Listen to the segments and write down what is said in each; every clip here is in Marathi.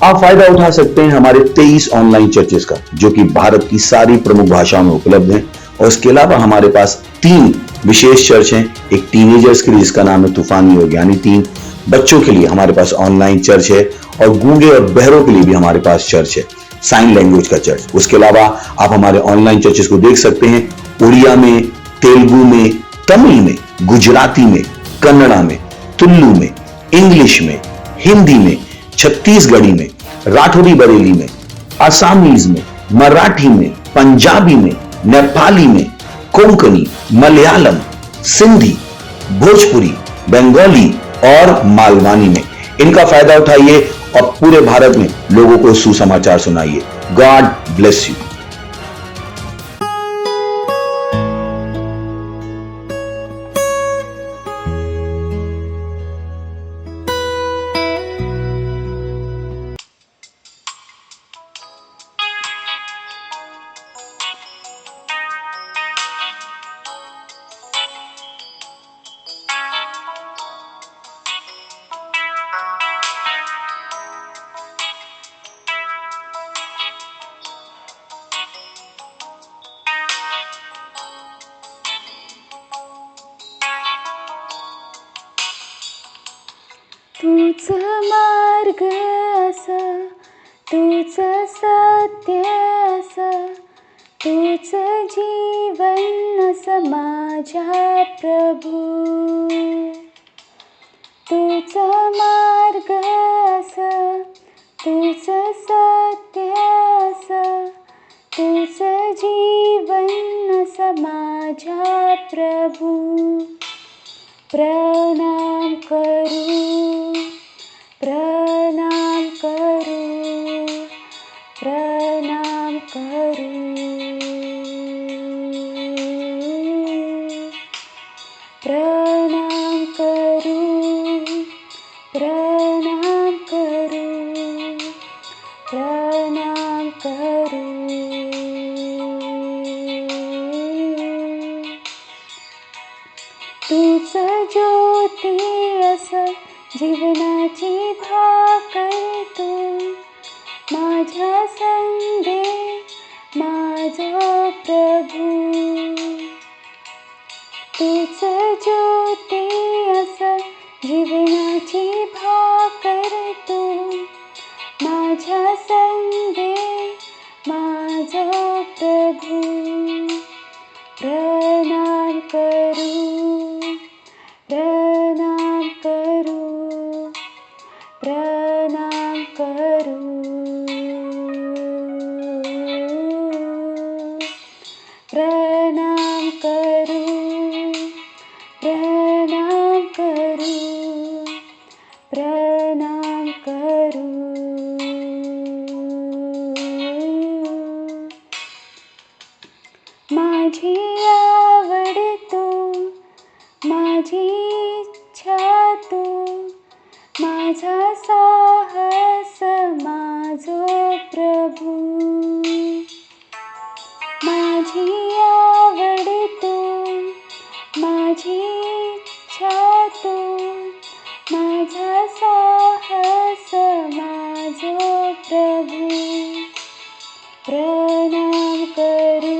आप फायदा उठा सकते हैं हमारे 23 ऑनलाइन चर्चेस का, जो कि भारत की सारी प्रमुख भाषाओं में उपलब्ध हैं। और इसके अलावा हमारे पास 3 विशेष चर्च हैं। एक टीनेजर्स के लिए जिसका नाम है तूफानी योग यानी 3, बच्चों के लिए हमारे पास ऑनलाइन चर्च है, और गूंगे और बहरों के लिए भी हमारे पास चर्च है, साइन लैंग्वेज का चर्च। उसके अलावा आप हमारे ऑनलाइन चर्चेस को देख सकते हैं उड़िया में, तेलुगु में, तमिल में, गुजराती में, कन्नड़ा में, तुलु में, इंग्लिश में, हिंदी में, छत्तीसगढ़ी में, राठौरी बरेली में, असमीज में, मराठी में, पंजाबी में, नेपाली में, कोंकणी, मलयालम, सिंधी, भोजपुरी, बंगाली और मालवानी में। इनका फायदा उठाइए और पूरे भारत में लोगों को सुसमाचार सुनाइए। God bless you. तूच मार्ग असा, तूच सत्य असा, तूच जीवन असा माझ्या प्रभू। तूच मार्ग असा, तूच सत्य असा, तूच जीवन असा माझ्या प्रभू। प्रणाम करू, प्रणाम करू, प्रणाम करू, प्रणाम करू, प्रणाम करू, प्रणाम करू। तूच ज्योती असा, जीवनाची भाकर तू, माझ्या संगे माझा प्रभू। तूच ज्योती असा, जीवनाची भाकर तू, माझ्या संगे माझा प्रभू। प्रणाम करू, प्रणाम करू, प्रणाम करू, प्रणाम करू, प्रणाम करू, प्रणाम करू। माझी आवड तू, माझी इच्छा तू, माझा साहस माझो प्रभू। माझी आवड तू, माझी इच्छा तू, माझा साहस माझो प्रभू। प्रणाम करू,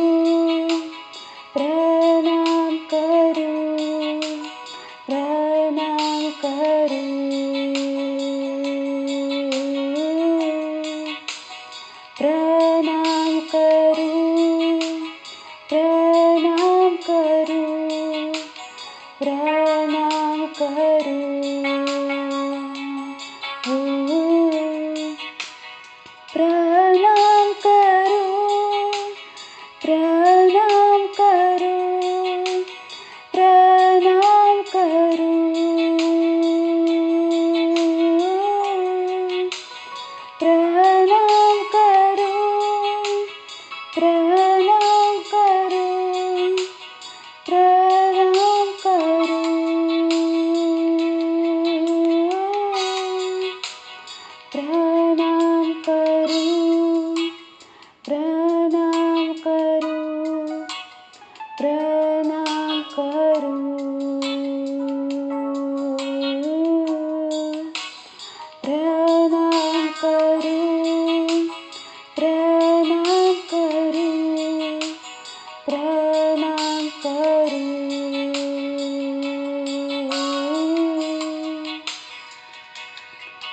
प्रणाम करू, प्रणाम करू, प्रणाम करू, प्रणाम करू, प्रणाम करू। प्रणाम करू, प्रणाम करू, प्रणाम करू, प्रणाम करू, प्रणाम करू, प्रणाम करू।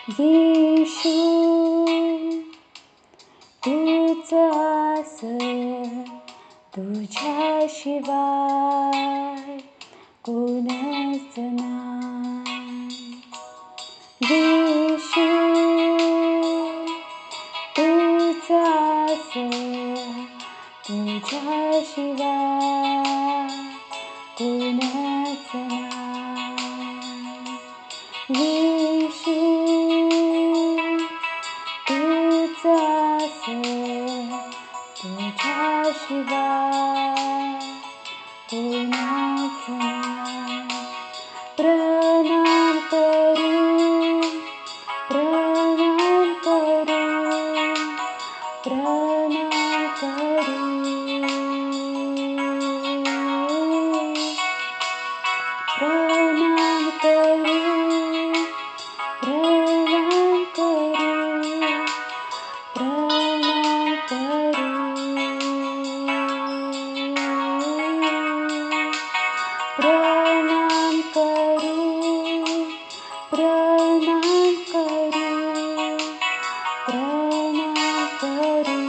येशू तूच आस तुझ्याशिवाय कोणच नाही. येशू तूच आस तुझ्याशिवाय कोणच नाही. येशू तूच आस तुझ्याशिवाय कोणच नाही. प्रणाम करू प्रणाम करू प्रणाम करू प्रणाम करू प्रणाम करू प्रणाम करू प्रणाम करू प्रणाम करू प्रणाम करू.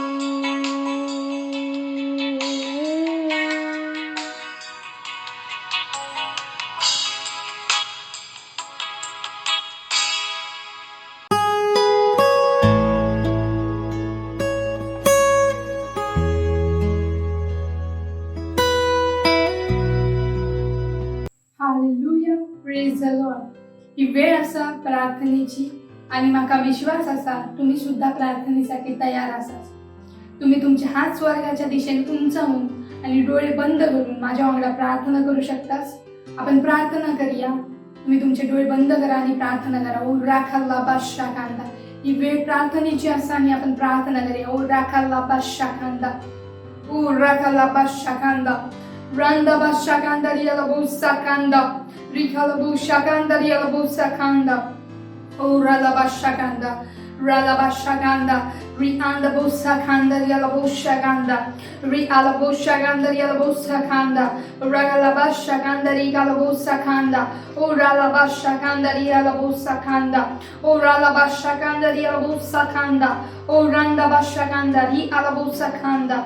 Hallelujah, praise the Lord. ही वेळ असा प्रार्थनेची आणि माका विश्वास असा तुम्ही सुद्धा प्रार्थनेसाठी तयार असाल. तुम्ही तुमचे हात स्वर्गाच्या दिशेने उंचावून आणि डोळे बंद करून माझ्या वांगडा प्रार्थना करू शकतास. आपण प्रार्थना करूया. तुम्ही तुमचे डोळे बंद करा आणि प्रार्थना करा. ओ राखाला बादशा कांदा. ही वेळ प्रार्थनेची असा आणि आपण प्रार्थना करूया. ओ राखाला बादशा कांदा. ओ राखाला बादशा कांदा. Randa bashakanda riala busakanda, rikala bushakanda riala busakanda, oh rala bashakanda, rianda busakanda riala bushakanda, riala bushakanda riala busakanda, ragala bashakanda rigala busakanda, oh rala bashakanda riala busakanda, oh rala bashakanda riala busakanda, oh randa bashakanda riala busakanda.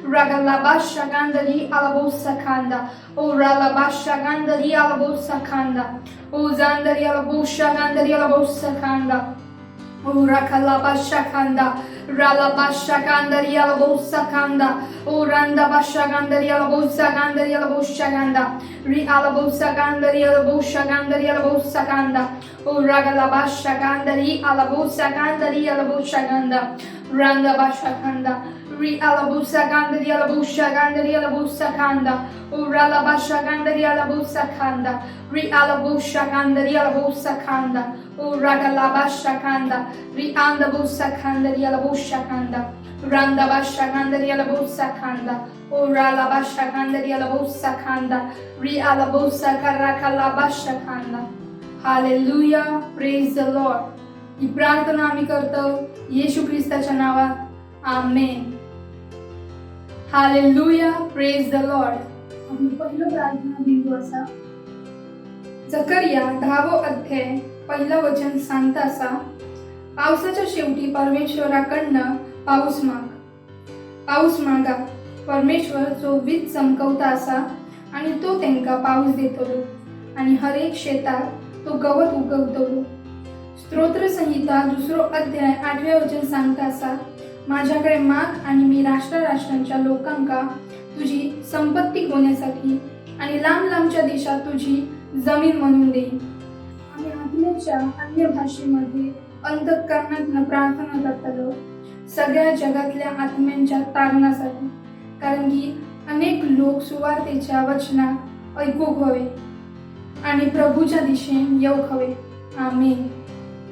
Ragalabasha Gandari Alabosa Kanda, O Ralabasha Gandari Alabosa Kanda, O Zandari Alabosha Gandari Alabosa Kanda, O Rakalabasha Kanda, Ralabasha Gandari Alabosa Kanda, O Randa Basha Gandari Alabosa Gandari Alabosa Ganda, Ri Alabosa Gandari Alabosha Gandari Alabosa Kanda, O Ragalabasha Gandari Alabosa Gandari Alabosa Ganda, Randa Basha Kanda. Ri alabusa gandari alabusa gandari alabusa kanda. Ura alabasha gandari alabusa kanda. Ri alabusa gandari alabusa kanda. Ura galabasha kanda. Ri andabusa gandari alabusa kanda. Randa basha gandari alabusa kanda. Ura alabasha gandari alabusa kanda. Ri alabusa karakalabasha kanda. Hallelujah, praise the Lord. ही प्रार्थना आम्ही करतो येशू ख्रिस्ताच्या नावात. Amen. Hallelujah, praise the Lord. आम्ही पहिलं प्रार्थना बिंदू असा जकरिया 10 अध्याय पहिलं वचन सांगता असा, पावसाच्या शेवटी परमेश्वराकडनं पाऊस मागा. परमेश्वर जो वीज चमकवता असा आणि तो त्यांका पाऊस देतलो आणि हरेक शेतात तो गवत उगवतलो. स्तोत्र संहिता 2 अध्याय 8 वचन सांगता असा, माझ्याकडे माग आणि मी राष्ट्रांच्या लोकांका तुझी संपत्ती होण्यासाठी आणि लांब लांबच्या देशात तुझी जमीन म्हणून देईन. आम्ही आत्म्याच्या अन्य भाषेमध्ये अंतःकरणातून प्रार्थना करतलो सगळ्या जगातल्या आत्म्यांच्या तारणासाठी, कारण की अनेक लोक सुवार्तेच्या वचनात ऐकूक हवे आणि प्रभूच्या दिशेने येऊक हवे. Amen.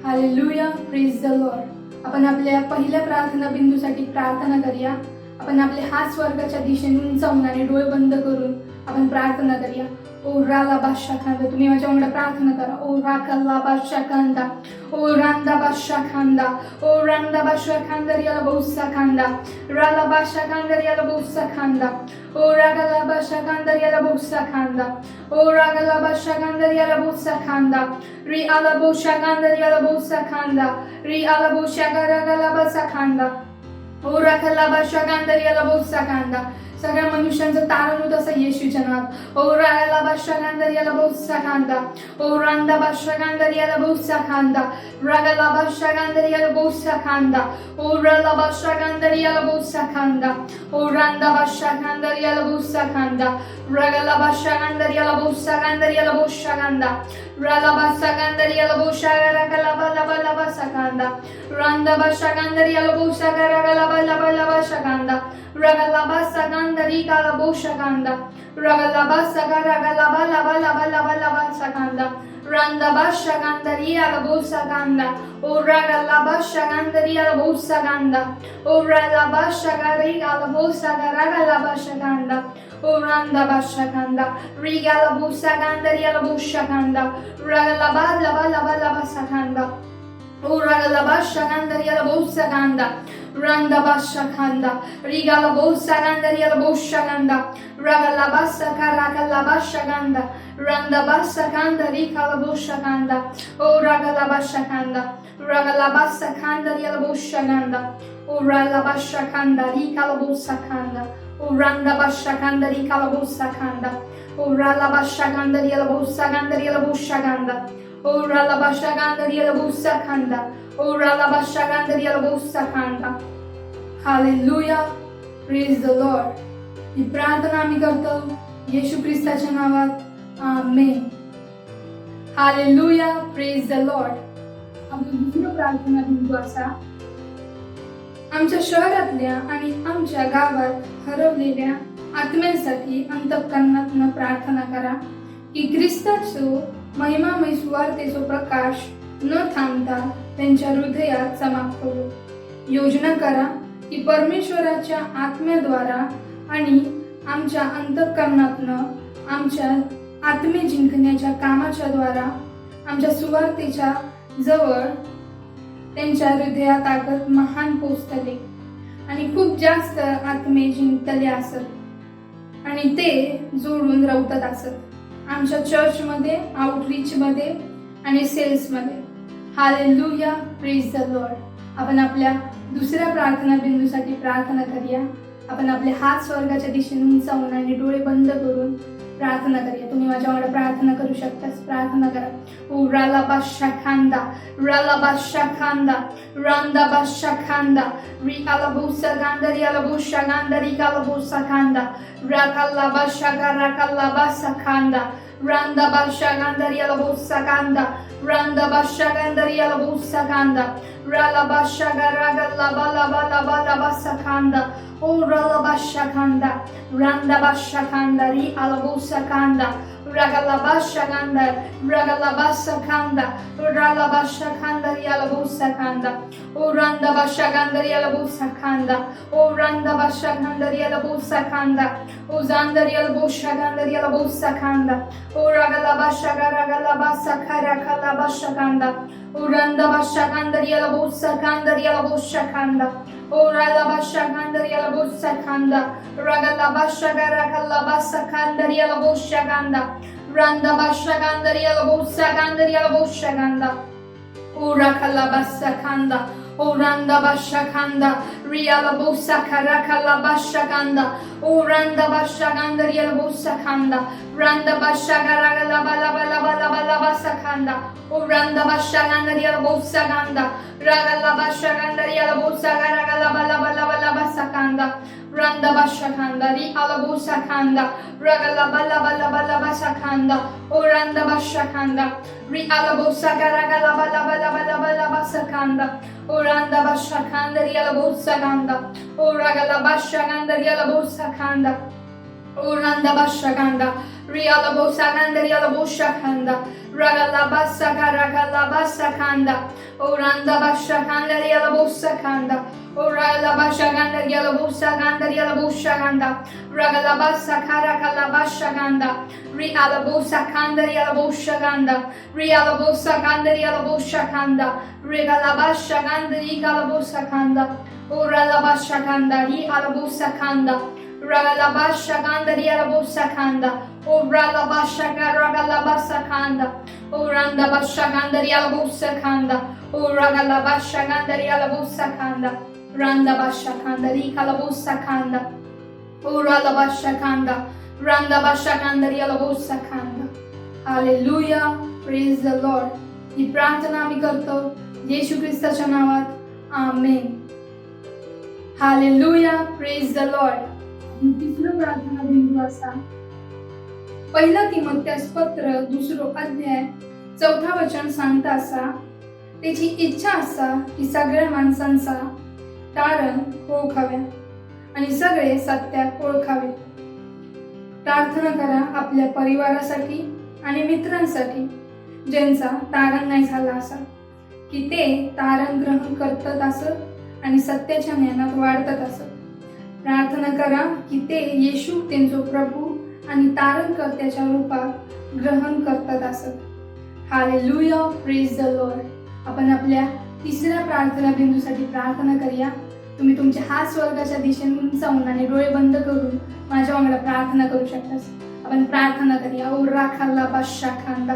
Hallelujah, praise the Lord. आपण आपल्या पहिल्या प्रार्थना बिंदूसाठी प्रार्थना करूया. आपण आपले हात स्वर्गाच्या दिशेने उंचावून आणि डोळे बंद करून आपण प्रार्थना करूया. ओ राला बाशाखांदा, तुम्ही माझ्याकडे प्रार्थना करा. ओ राकल्ला बाशाखांदा, ओ रांदा बाशाखांदा, ओ रांदा बाशाखांदा रियाला बहुसाखांदा, राला बाशाखांदा रियाला बहुसाखांदा, ओ रागला बाशाखांदा रियाला बहुसाखांदा, ओ रागला बाशाखांदा रियाला बहुसाखांदा, ri ala बहुसाखांदा रियाला बहुसाखांदा, ri ala बहुसागरागला बाशाखांदा, ओ रागला बाशाखांदा रियाला बहुसाखांदा. सगळ्या मनुष्यांचं तारण होत असं येशूच्या नावात. ओ राला बाशाखांदा रियाला बहुसाखांदा, ओ रांदा बाशाखांदा रियाला बहुसाखांदा, रागला बाशाखांदा रियाला बहुसाखांदा, ओ राला बाशाखांदा रियाला बहुसाखांदा, ओ रांदा बाशाखांदा रियाला बहुसाखांदा, रागला बाशाखांदा रियाला बहुसाखांदा रियाला बहुसाखांदा, राला बाशाखांदा रियाला बहुसागरागला बाला बाशाखांदा, रांदा बाशाखांदा रियाला बहुसागरागला बाला बाशाखांदा, रागला बाशाखांदा रियाला बहुसाखांदा, रागला बाशागरागला बाला बाशाखांदा, Randa basha gandaria la bolsa ganda, o raga la basha gandaria la bolsa ganda, o raga basha gariga la bolsa garaga la basha ganda, o randa basha ganda, riga la bolsa gandaria la bolsa ganda, raga la bala basa ganda, o raga la basha gandaria la bolsa ganda, randa basha ganda, riga la bolsa gandaria la bolsa ganda, raga la bassa caraga la basha ganda, Randa bassa kanda rika la bosha kanda, o raga la basha kanda, raga la bassa kanda ria la bosha kanda, o raga basha kanda rika la bossa kanda, o randa basha kanda rika la bossa kanda, o raga basha kanda ria la bossa kanda ria la bosha kanda, o raga basha kanda ria la bossa kanda, o raga basha kanda ria la bossa kanda. Hallelujah, praise the Lord. ही प्रार्थना आम्ही करतो येशू ख्रिस्ताच्या नावात. Amen. Hallelujah, praise the Lord. आमची दुसरी प्रार्थना बिंदू असा, आमच्या शहरातल्या आणि आमच्या गावात हरवलेल्या आत्म्यांसाठी अंतःकरणातून प्रार्थना करा की ख्रिस्ताचो महिमामय सुवार्तेचो प्रकाश न थांबता त्यांच्या हृदयात चमक होवो. योजना करा की परमेश्वराच्या आत्म्याद्वारा आणि आमच्या अंतःकरणातून आमच्या आत्मे जिंकण्याच्या कामाच्या द्वारा आमच्या सुवार्तेच्या जवळ त्यांच्या हृदयात आगत महान पोचतले आणि खूप जास्त आत्मे जिंकतले असत आणि ते जोडून रवतत असत आमच्या चर्चमध्ये, आउटरीचमध्ये आणि सेल्समध्ये. Hallelujah, praise the Lord. आपण आपल्या दुसऱ्या प्रार्थना बिंदूसाठी प्रार्थना करूया. आपण आपले हात स्वर्गाच्या दिशेने उंचावून आणि डोळे बंद करून प्रार्थना करूया. तुम्ही माझ्याकडे प्रार्थना करू शकता. प्रार्थना करा. ओ राला बादशा खांदा, राला बादशा खांदा, रांदा बादशा खांदा, रिकाला बोसा गांदा, रियाला बोसा गांदा, रिकाला बोसा खांदा, राकाला बादशा राकाला बासा खांदा, रांदा बादशा गांदा, रियाला बोसा गांदा, रांदा बादशा गांदा, रियाला बोसा गांदा, राला बादशा रागला बाला बासा खांदा, o rala basha kanda, randa basha kanda, ri alabosa kanda, ragala basha kanda, ragala basa kanda, rala basha kanda, ri alabosa kanda, o randa basha kanda, ri alabosa kanda, o randa basha kanda, ri alabosa kanda, o zanda ri alabosa kanda, ri alabosa kanda, o ragala basha ragala basa kala basha kanda, o randa basha kanda, ri alabosa kanda, ri alabosa kanda. O rala basha kanda riala bossa kanda, ragala basha garagala basa kanda riala bossa kanda, randa basha kanda riala bossa kanda riala bossa kanda. O rakala basa kanda, o randa basha kanda, riala bossa karakala basha kanda, o randa basha kanda riala bossa kanda, randa basha garagala bala basa kanda, o randa basha kanda riala bossa kanda. Ragala basha kanda riala bossa garagala bala basa kanda, randa basha kanda ri ala bossa kanda, ragala bala basa kanda, o randa basha kanda ri ala bossa garagala bala basa kanda, o randa basha kanda ri ala bossa kanda, o ragala basha kanda ri ala bossa kanda, o randa basha kanda Rialabosa Gandaria Labosha Kanda, Ragalabasa Karagalabasa Kanda, Oranda Basha Kandaria Labosa Kanda, Oralabasha Gandaria Labosa Gandaria Labosha Kanda, Ragalabasa Karagalabasha Ganda, Rialabosa Kandaria Labosha Ganda, Rialabosa Gandaria Labosha Kanda, Regalabasha Gandari Galabosa Kanda, Oralabasha Gandari Alabosa Kanda, Ragalabasha Gandari Alabosa Kanda, Oralabasha Garagalabasa Kanda, Oranda Basha Gandari Alabosa Kanda, Oragalabasha Gandari Alabosa Kanda, Randa Basha Kandari Kalabosa Kanda, Oralabasha Kanda, Randa Basha Gandari Alabosa Kanda. Hallelujah, praise the Lord. ही प्रार्थना आम्ही करतो येशू ख्रिस्ताच्या नावात, amen. Hallelujah, praise the Lord. तिसरं प्रार्थना बिंदू असा, पहिला तिमोथेस पत्र 2 अध्याय 4 वचन सांगता असा, त्याची इच्छा असा की सगळ्या माणसांचा तारण ओळखाव्या आणि सगळे सत्यात ओळखावे. प्रार्थना करा आपल्या परिवारासाठी आणि मित्रांसाठी ज्यांचा तारण नाही झाला असा, की ते तारण ग्रहण करतात असत आणि सत्याच्या ज्ञानात वाढतात असत. प्रार्थना करा की ते येशू त्यांचा प्रभू आणि तारणकर्त्याच्या रूपात ग्रहण करतात असत. Hallelujah, praise the Lord. आपण आपल्या तिसऱ्या प्रार्थना बिंदूसाठी प्रार्थना करूया. तुम्ही तुमचे हात स्वर्गाच्या दिशेने उंचावून आणि डोळे बंद करून माझ्या वांगडा प्रार्थना करू शकता. आपण प्रार्थना करूया. ओ राखाला बादशा खांदा,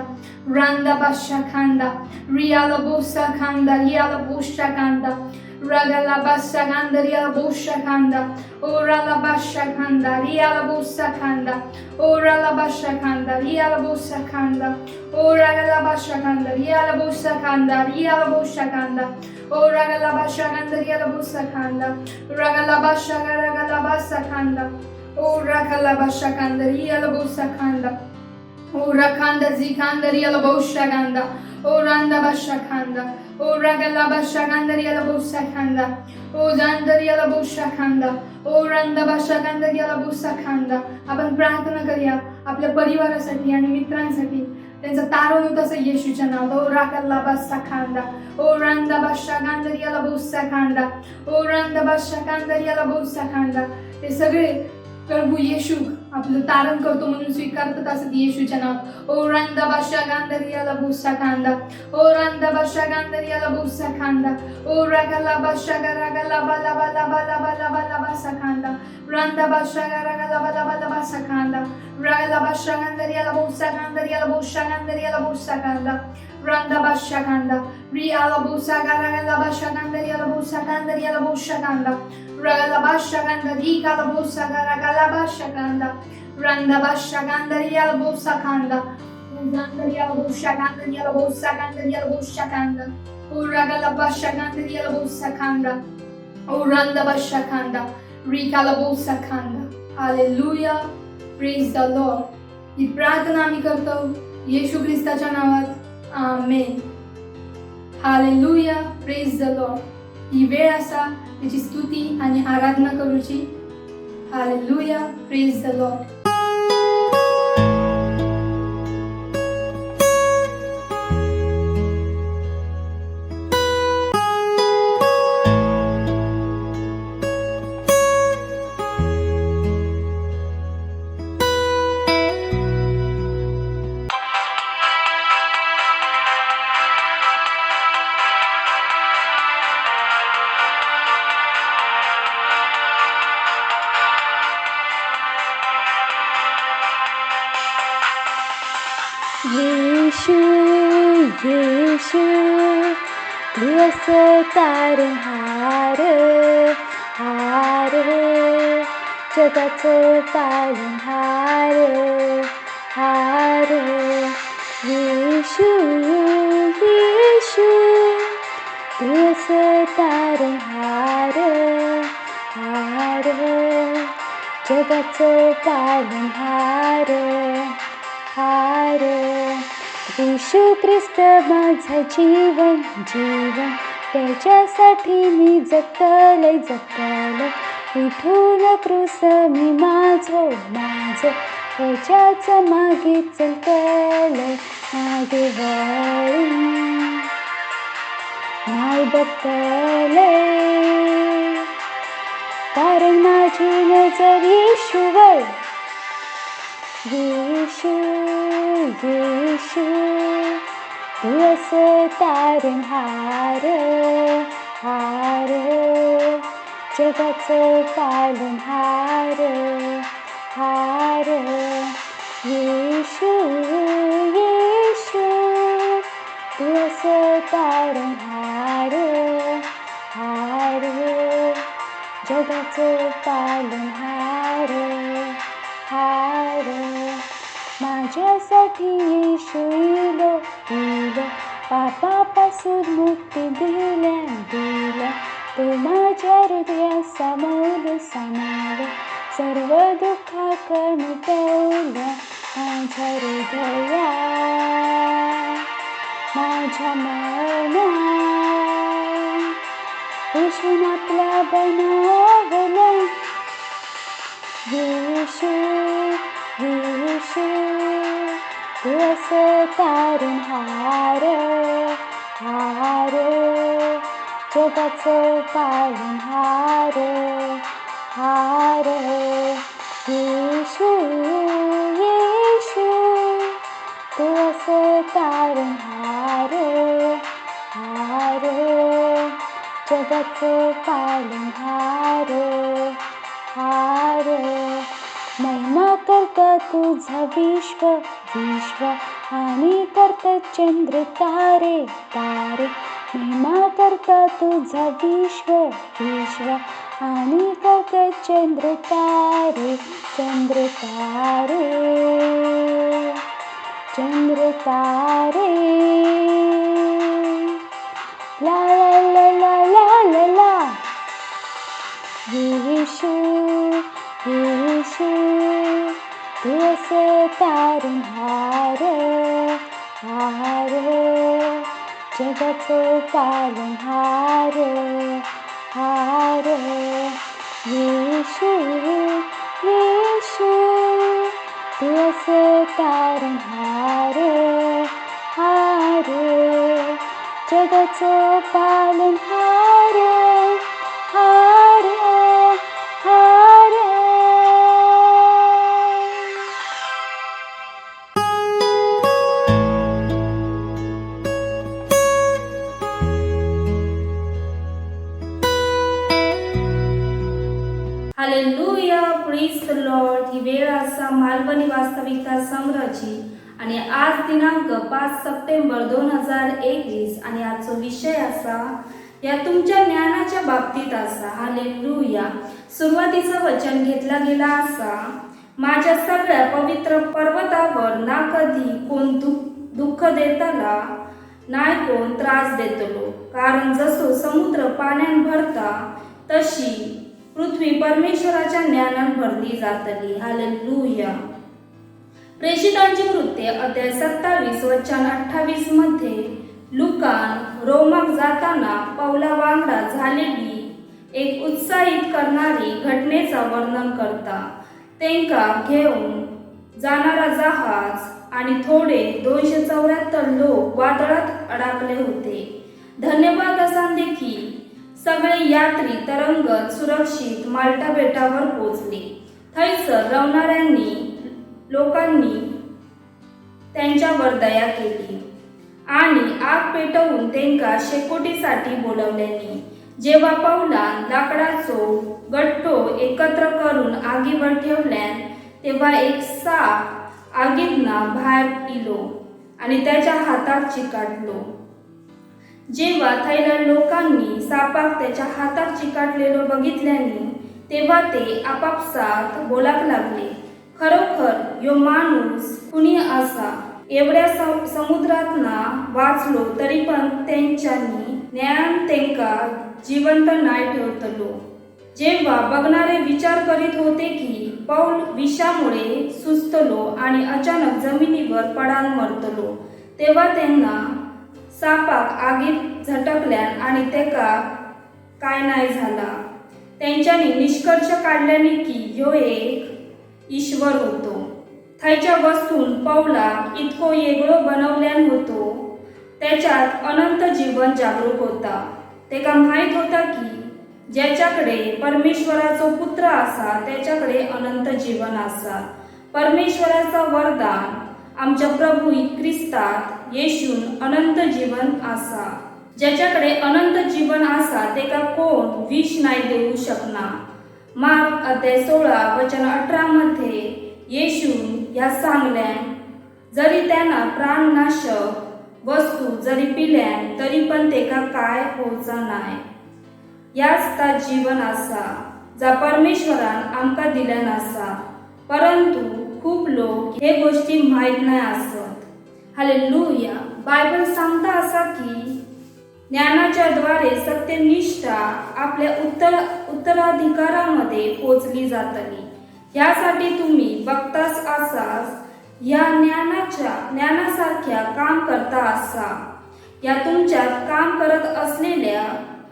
रांदा बादशा खांदा, रियाला बोसा खांदा, रियाला बोशा खांदा, रगाला बादशा खांदा, रियाला बोशा खांदा, ओराला बादशा खांदा, रियाला बोसा खांदा, ओराला बादशा खांदा, रियाला बोसा खांदा, ओराला बादशा खांदा, रियाला बोसा खांदा, रियाला बोशा खांदा, ओराला बादशा खांदा, रियाला बोसा खांदा, रगाला बादशा रगाला बासा खांदा, Ora kalabasha kandari alabosa kanda. Ora kanda zikandari alabosha kanda. Oranda basha kanda. Ora kalabasha kandari alabosa kanda. O dandari alabosha kanda. Oranda basha kandari alabosa kanda. आपण प्रार्थना करूया आपल्या परिवारासाठी आणि मित्रांसाठी. त्यांचा तारण होत असं येशूच्या नावात. ओरा kalabasa kanda. Oranda basha kandari alabosa kanda. Oranda basha kandari alabosa kanda. ते सगळे प्रभू येशू आपलं तारण करतो म्हणून स्वीकारतात असं येशूच्या नाव. ओ रांदा बाशा गांधरियाला भुसा खांदा, ओ रांदा बाशा गांधरियाला भुसा खांदा, ओ रागाला बाशा गारागाला बाला बाला बाला बाला बाला बासा खांदा, रांदा बाशा गारागाला बाला बाला बासा खांदा, रागाला बाशा गांधरियाला भुसा गांधरियाला भुसा गांधरियाला भुसा खांदा, रांदा बाशा खांदा, रियाला भुसा गारागाला बाशा गांधरियाला भुसा गांधरियाला भुसा खांदा, Ragala basha ganda di kala bosa garagala basha ganda, randa basha ganda riala bosa kanda, ganda riala bosa ganda riala bosa ganda riala bosa kanda, ragala basha ganda riala bosa kanda, randa basha kanda, rikala bosa kanda. Hallelujah, praise the Lord. ही प्रार्थना आम्ही करतो येशू ख्रिस्ताच्या नावात, आमेन. Hallelujah, praise the Lord. ही वेळ असा त्याची स्तुती आणि आराधना करूची. Hallelujah, praise the Lord. येशू येशू दिवस तारणहार हार जगाचं पालनहार हार येशू येशू दिवस तारणहार हार जगाचं पालनहार हार येशू ख्रिस्त माझं जीवन जीवन त्याच्यासाठी मी जगतलय विठून क्रूस मी माझं ह्याच्याच मागे चलतलंय मागे वळून नाही बघतलंय कारण माझी नजर येशूवर येशू येशू तू असं तारणहार हार जगाचं पालनहार हार येशू येशू तू असं तारणहार हार जगाचं पालनहार हार माझ्यासाठी येशू इलं पापापासून मुक्ती दिल्या तू माझ्या हृदयात सामावलं सर्व दुःखाकडे मिटवल्या माझ्या हृदया माझ्या मना येशून आपला बनवलं येशू येशू तू असं तारणहार हार जगाचं पालनहार हार येशू येशू तू असं तारणहार हार जगाचं पालनहार हार महिमा करता तुझा विश्व आणि करतात चंद्र तारे महिमा करता तुझा विश्व आणि करतात चंद्र तारे ला ला ला ला ला ला ला येशू येशू तू असं तारणहार हार जगाचं पालनहार हार येशू येशू तू असं तारणहार हार जगाचं पालनहार हार हार हालेलुया, प्रेज द लॉर्ड. ही वेळ असा मालवणी वास्तविकता संग्रहाची आणि आज दिनांक 5 सप्टेंबर 2021 आणि आजचा विषय असा या तुमच्या ज्ञानाच्या बाबतीत असा. हालेलुया. सुरुवातीचं वचन घेतला गेला असा, माझ्या सगळ्या पवित्र पर्वतावर ना कधी कोण दुःख देताला नाही कोण त्रास देतलो, कारण जसो समुद्र पाण्यान भरता तशी पृथ्वी परमेश्वराच्या ज्ञानान भरली जातली. हालेलुया. प्रेषितांची कृत्ये अध्याय 27 वचन 28 मध्ये लुकान रोमाक जाताना पौला वांगडा झालेली एक उत्साहित करणारी घटनेचा वर्णन करता. तेंका घेऊन जाणारा जहाज आणि थोडे 274 लोक वादळात अडकले होते. धन्यवाद असा देखील सगळे यात्री तरंगत सुरक्षित माल्टा बेटावर पोचले. थैसर रवणाऱ्यांनी लोकांनी त्यांच्यावर दया केली आणि आग पेटवून त्यांका शेकोटीसाठी बोलवल्यानी. जेव्हा पौलान लाकडाचो गट्टो एकत्र करून आगीवर ठेवल्यान तेव्हा एक साप आगीतना बाहेर इलो आणि त्याच्या हातात चिकाटलो. जेव्हा थैल्या लोकांनी सापाक त्याच्या हातात चिकाटलेलो बघितल्यानी तेव्हा ते आपापसात बोलाक लागले, खरोखर यो माणूस कुणी असा. एवढ्या समुद्रातना वाचलो तरी पण त्यांच्यानी न्यायान तेंका जिवंत नाही ठेवतलो. जेव्हा बघणारे विचार करीत होते की पौल विषामुळे सुस्तलो आणि अचानक जमिनीवर पडान मरतलो, तेव्हा त्यांना सापाक आगीत झटकल्यान आणि तेका काय नाही झाला. त्यांच्यानी निष्कर्ष काढल्याने की ह्यो एक ईश्वर होतो. थंयच्या वस्तून पौलाक इतको येगळो बनवल्यान होतो त्याच्यात अनंत जीवन जागरूक होता. तेका माहीत होता की ज्याच्याकडे परमेश्वराचो पुत्र आसा त्याच्याकडे अनंत जीवन आसा. परमेश्वराचा वरदान आमच्या प्रभू क्रिस्तात येशून अनंत जीवन आसा. ज्याच्याकडे अनंत जीवन आसा तेका कोण विष नाही देऊ शकना. मार्क अध्याय 16 वचन 18 मध्ये येशून ह्या सांगल्यान जरी त्यांना प्राणनाशक वस्तू जरी पिल्यान तरी पण तेका काय होवचा नाय. याच ता जीवन आसा जा परमेश्वरान आमकां दिल्यान आसा. परंतु खूप लोक हे गोष्टी माहीत नाही असत. हालेलुया. बायबल सांगता असा की ज्ञानाच्या द्वारे सत्यनिष्ठा आपल्या उत्तराधिकारामध्ये पोचली जातली. यासाठी तुम्ही बघताच असाच या ज्ञानासारख्या काम करता असा. या तुमच्यात काम करत असलेल्या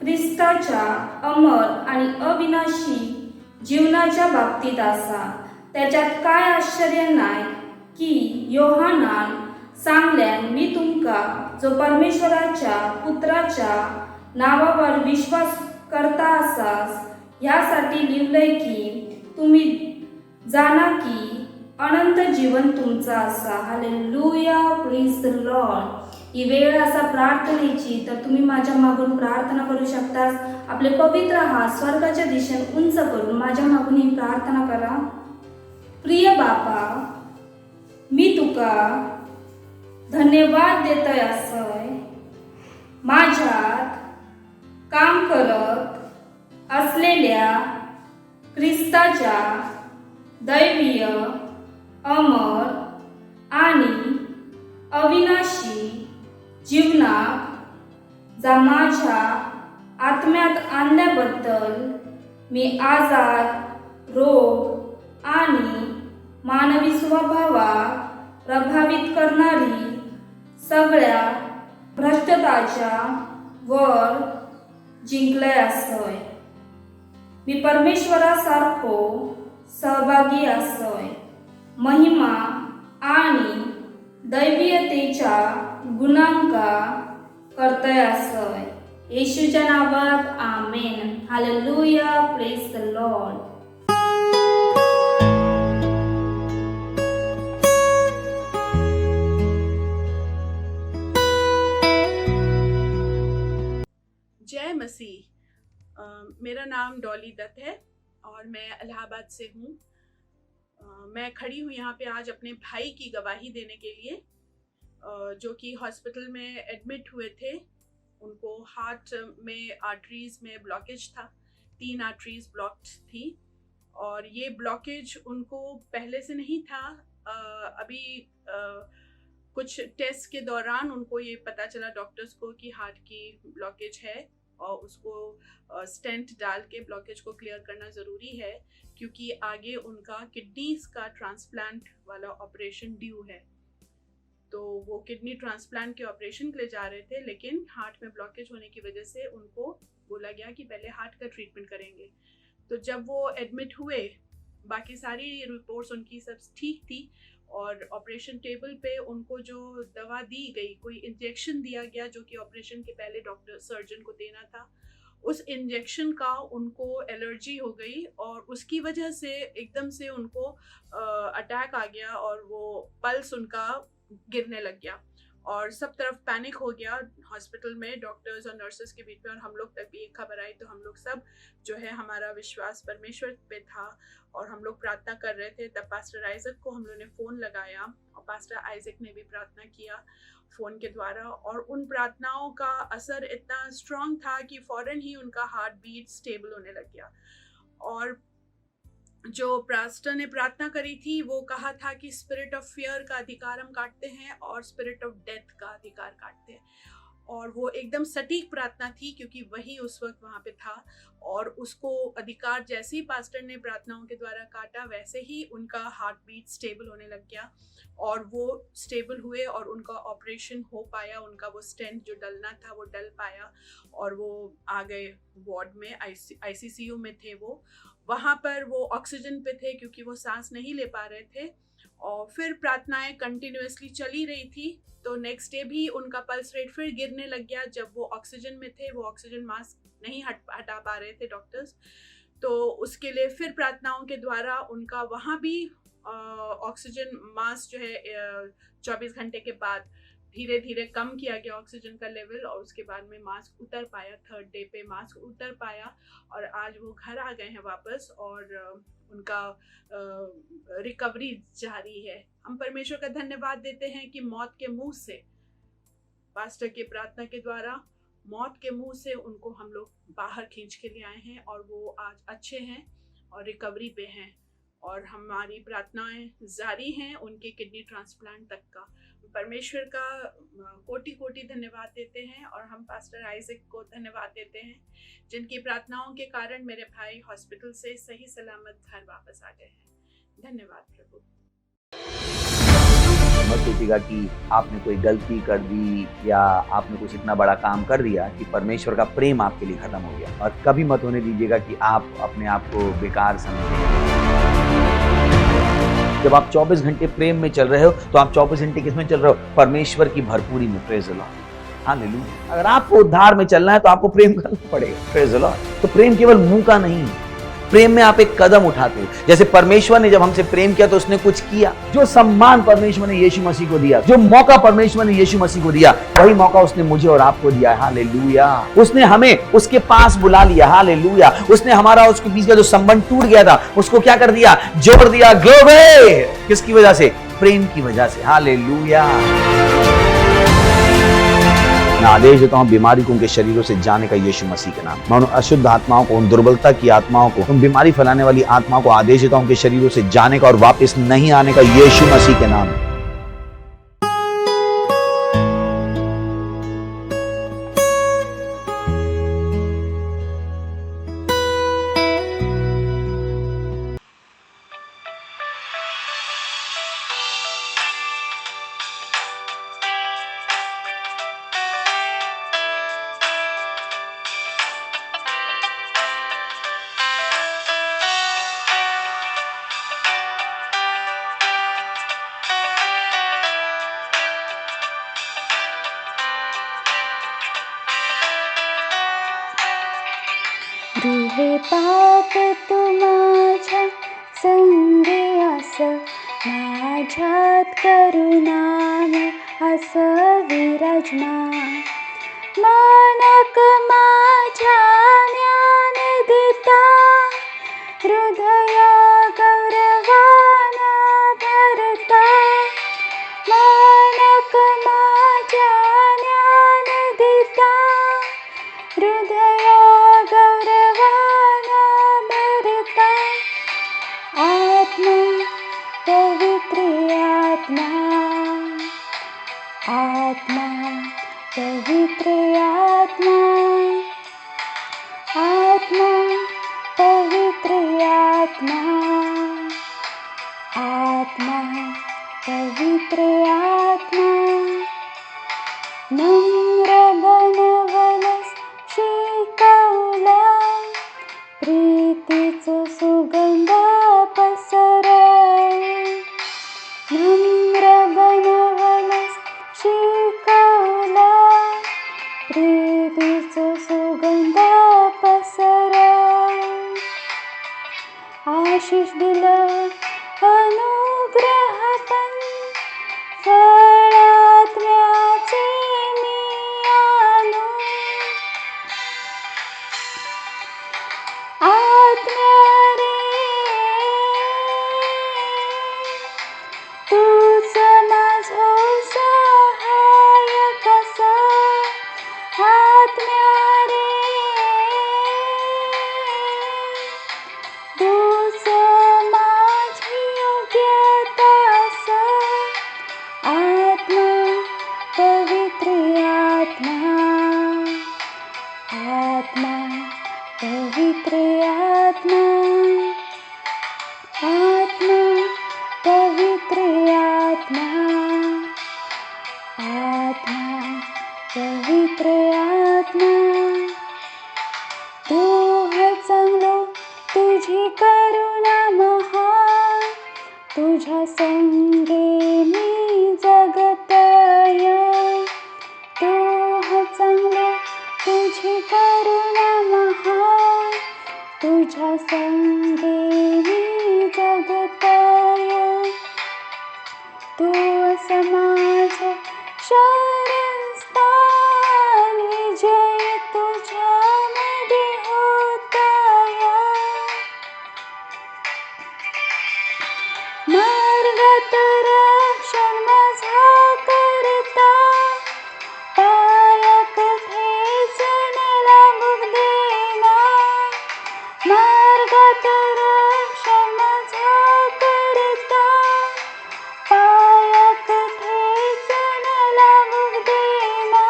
ख्रिस्ताच्या अमर आणि अविनाशी जीवनाच्या बाबतीत असा. त्याच्यात काय आश्चर्य नाही की योहानान सांगल्यान मी तुमका जो परमेश्वराच्या पुत्राच्या नावावर विश्वास करता आसास ह्यासाठी लिहिलंय की तुम्ही जाणा की अनंत जीवन तुमचा आसा. हालेलुया. Praise the Lord. ही वेळ असा प्रार्थनेची तर तुम्ही माझ्या मागून प्रार्थना करू शकता. आपले पवित्र हात स्वर्गाच्या दिशेने उंच करून माझ्या मागून ही प्रार्थना करा. प्रिय बापा, मी तुका धन्यवाद देतय असय माझ्यात काम करत असलेल्या ख्रिस्ताच्या दैवीय अमर आणि अविनाशी जीवनात जा माझ्या आत्म्यात आणल्याबद्दल मी आजार, रोग आणि मानवी स्वभावात प्रभावित करणारी सगळ्या भ्रष्टताच्या वर जिंकले असय. मी परमेश्वरासारखो सहभागी असय. महिमा आणि दैवीयतेच्या गुणांका करतय असय. येशूच्या नावात amen. Hallelujah. Praise the Lord. जय मसीह। मेरा नाम डॉली दत्त है और मैं इलाहाबाद से हूँ। मैं खड़ी हूँ यहाँ पे आज अपने भाई की गवाही देने के लिए, जो कि हॉस्पिटल में एडमिट हुए थे। उनको हार्ट में आर्टरीज में ब्लॉकेज था, 3 आर्टरीज ब्लॉक्ड थी और ये ब्लॉकेज उनको पहले से नहीं था। अभी कुछ टेस्ट के दौरान उनको ये पता चला डॉक्टर्स को कि हार्ट की ब्लॉकेज है और उसको स्टेंट डाल के ब्लॉकेज को क्लियर करना ज़रूरी है, क्योंकि आगे उनका किडनीज का ट्रांसप्लांट वाला ऑपरेशन ड्यू है। तो वो किडनी ट्रांसप्लांट के ऑपरेशन के लिए जा रहे थे, लेकिन हार्ट में ब्लॉकेज होने की वजह से उनको बोला गया कि पहले हार्ट का ट्रीटमेंट करेंगे। तो जब वो एडमिट हुए, बाकी सारी रिपोर्ट्स उनकी सब ठीक थी और ऑपरेशन टेबल पे उनको जो दवा दी गई, कोई इंजेक्शन दिया गया जो कि ऑपरेशन के पहले डॉक्टर सर्जन को देना था, उस इंजेक्शन का उनको एलर्जी हो गई और उसकी वजह से एकदम से उनको अटैक आ गया और वो पल्स उनका गिरने लग गया और सब तरफ पैनिक हो गया हॉस्पिटल में, डॉक्टर्स और नर्सेस के बीच में। और हम लोग तक भी एक खबर आई तो हम लोग सब जो है, हमारा विश्वास परमेश्वर पे था और हम लोग प्रार्थना कर रहे थे। तब पास्टर आइजक को हम लोग ने फ़ोन लगाया और पास्टर आइजक ने भी प्रार्थना किया फ़ोन के द्वारा, और उन प्रार्थनाओं का असर इतना स्ट्रांग था कि फ़ौरन ही उनका हार्ट बीट स्टेबल होने लग गया। और जो पास्टर ने प्रार्थना करी थी वो कहा था कि स्पिरिट ऑफ फियर का अधिकार हम काटते हैं और स्पिरिट ऑफ डेथ का अधिकार काटते हैं। और वो एकदम सटीक प्रार्थना थी, क्योंकि वही उस वक्त वहाँ पे था और उसको अधिकार जैसे ही पास्टर ने प्रार्थनाओं के द्वारा काटा, वैसे ही उनका हार्ट बीट स्टेबल होने लग गया और वो स्टेबल हुए और उनका ऑपरेशन हो पाया। उनका वो स्टेंट जो डलना था वो डल पाया और वो आ गए वार्ड में, ICCU में थे वो। वहाँ पर वो ऑक्सीजन पे थे क्योंकि वो सांस नहीं ले पा रहे थे और फिर प्रार्थनाएं कंटिन्यूअसली चली रही थी। तो नेक्स्ट डे भी उनका पल्स रेट फिर गिरने लग गया। जब वो ऑक्सीजन में थे, वो ऑक्सीजन मास्क नहीं हटा पा रहे थे डॉक्टर्स, तो उसके लिए फिर प्रार्थनाओं के द्वारा उनका वहाँ भी ऑक्सीजन मास्क जो है 24 घंटे के बाद धीरे धीरे कम किया गया ऑक्सीजन का लेवल, और उसके बाद में मास्क उतर पाया। थर्ड डे पे मास्क उतर पाया और आज वो घर आ गए हैं वापस, और उनका रिकवरी जारी है। हम परमेश्वर का धन्यवाद देते हैं कि मौत के मुंह से, पास्टर के प्रार्थना के द्वारा मौत के मुंह से उनको हम लोग बाहर खींच के ले आए हैं, और वो आज अच्छे हैं और रिकवरी पे हैं, और हमारी प्रार्थनाएं जारी हैं उनके किडनी ट्रांसप्लांट तक का। परमेश्वर का कोटि कोटि धन्यवाद देते हैं, और हम पास्टर आइजक को धन्यवाद देते हैं जिनकी प्रार्थनाओं के कारण मेरे भाई हॉस्पिटल से सही सलामत घर वापस आ गए हैं। धन्यवाद प्रभु। मत सोचिएगा कि आपने कोई गलती कर दी या आपने कुछ इतना बड़ा काम कर दिया कि परमेश्वर का प्रेम आपके लिए खत्म हो गया, और कभी मत होने दीजिएगा कि आप अपने आप को बेकार समझें। जब आप 24 घंटे प्रेम में चल रहे हो तो आप 24 घंटे किसमें चल रहे हो? परमेश्वर की भरपूरी में। Praise the Lord, hallelujah. अगर आपको उद्धार में चलना है तो आपको प्रेम करना पड़ेगा। Praise the Lord. तो प्रेम केवल मुंह का नहीं है, प्रेम में आप एक कदम उठाते हो। जैसे परमेश्वर ने जब हमसे प्रेम किया तो उसने कुछ किया। जो सम्मान परमेश्वर ने यीशु मसीह को दिया, जो मौका परमेश्वर ने यीशु मसीह को दिया, वही मौका उसने मुझे और आपको दिया है। हालेलुया। उसने हमें उसके पास बुला लिया। हालेलुया। उसने हमारा उसके बीच का जो संबंध टूट गया था उसको क्या कर दिया? जोड़ दिया। ग्लोरी। किसकी वजह से? प्रेम की वजह से। हालेलुया। मैं आदेश देता हूं बीमारी को उनके शरीरों से जाने का यीशु मसीह के नाम। मैं उन अशुद्ध आत्माओं को, उन दुर्बलता की आत्माओं को, उन बीमारी फैलाने वाली आत्माओं को आदेश देता हूं उनके शरीरों से जाने का और वापस नहीं आने का यीशु मसीह के नाम। रुहे पाप तू माझ्या संगे आस, माझ्यात करुणामय आस विराजमान. मानक माझ्या ज्ञान देता, हृदया गौरवाना भरता. मानक माझ्या ज्ञान देता, हृदया गौरवाना भरता. आत्मा पवित्र आत्मा, आत्मा पवित्र आत्मा, आत्मा पवित्र आत्मा, आत्मा पवित्र आत्मा. नम्र बनवलस शिकवला, प्रीतीचो सुगंध पसरव. नम्र बनवलस शिकवला, प्रीतीचो सुगंध पसरव. आशिष दिलं अनुग्रह पण, फळात्म्याचे मी आणू. आत्म्या रे तूच माझो सहायक असा. आत्म्या रे तूच माझी योग्यता असा. आत्मा पवित्र आत्मा, आत्मा पवित्र आत्मा, आत्मा पवित्र आत्मा, आत्मा पवित्र आत्मा. तू है चांगलो, तुझी करुणा महान, तुझ्या संग तुझ्या संगे मी जगतय, तू असं माझं शरणस्थान, विजय तुझ्यामध्ये होतया. मार्गात रक्षण माझा करता, पायात ठेचण लागू देना. मार्गात रक्षण माझा करता, पायात ठेचण लागू देना.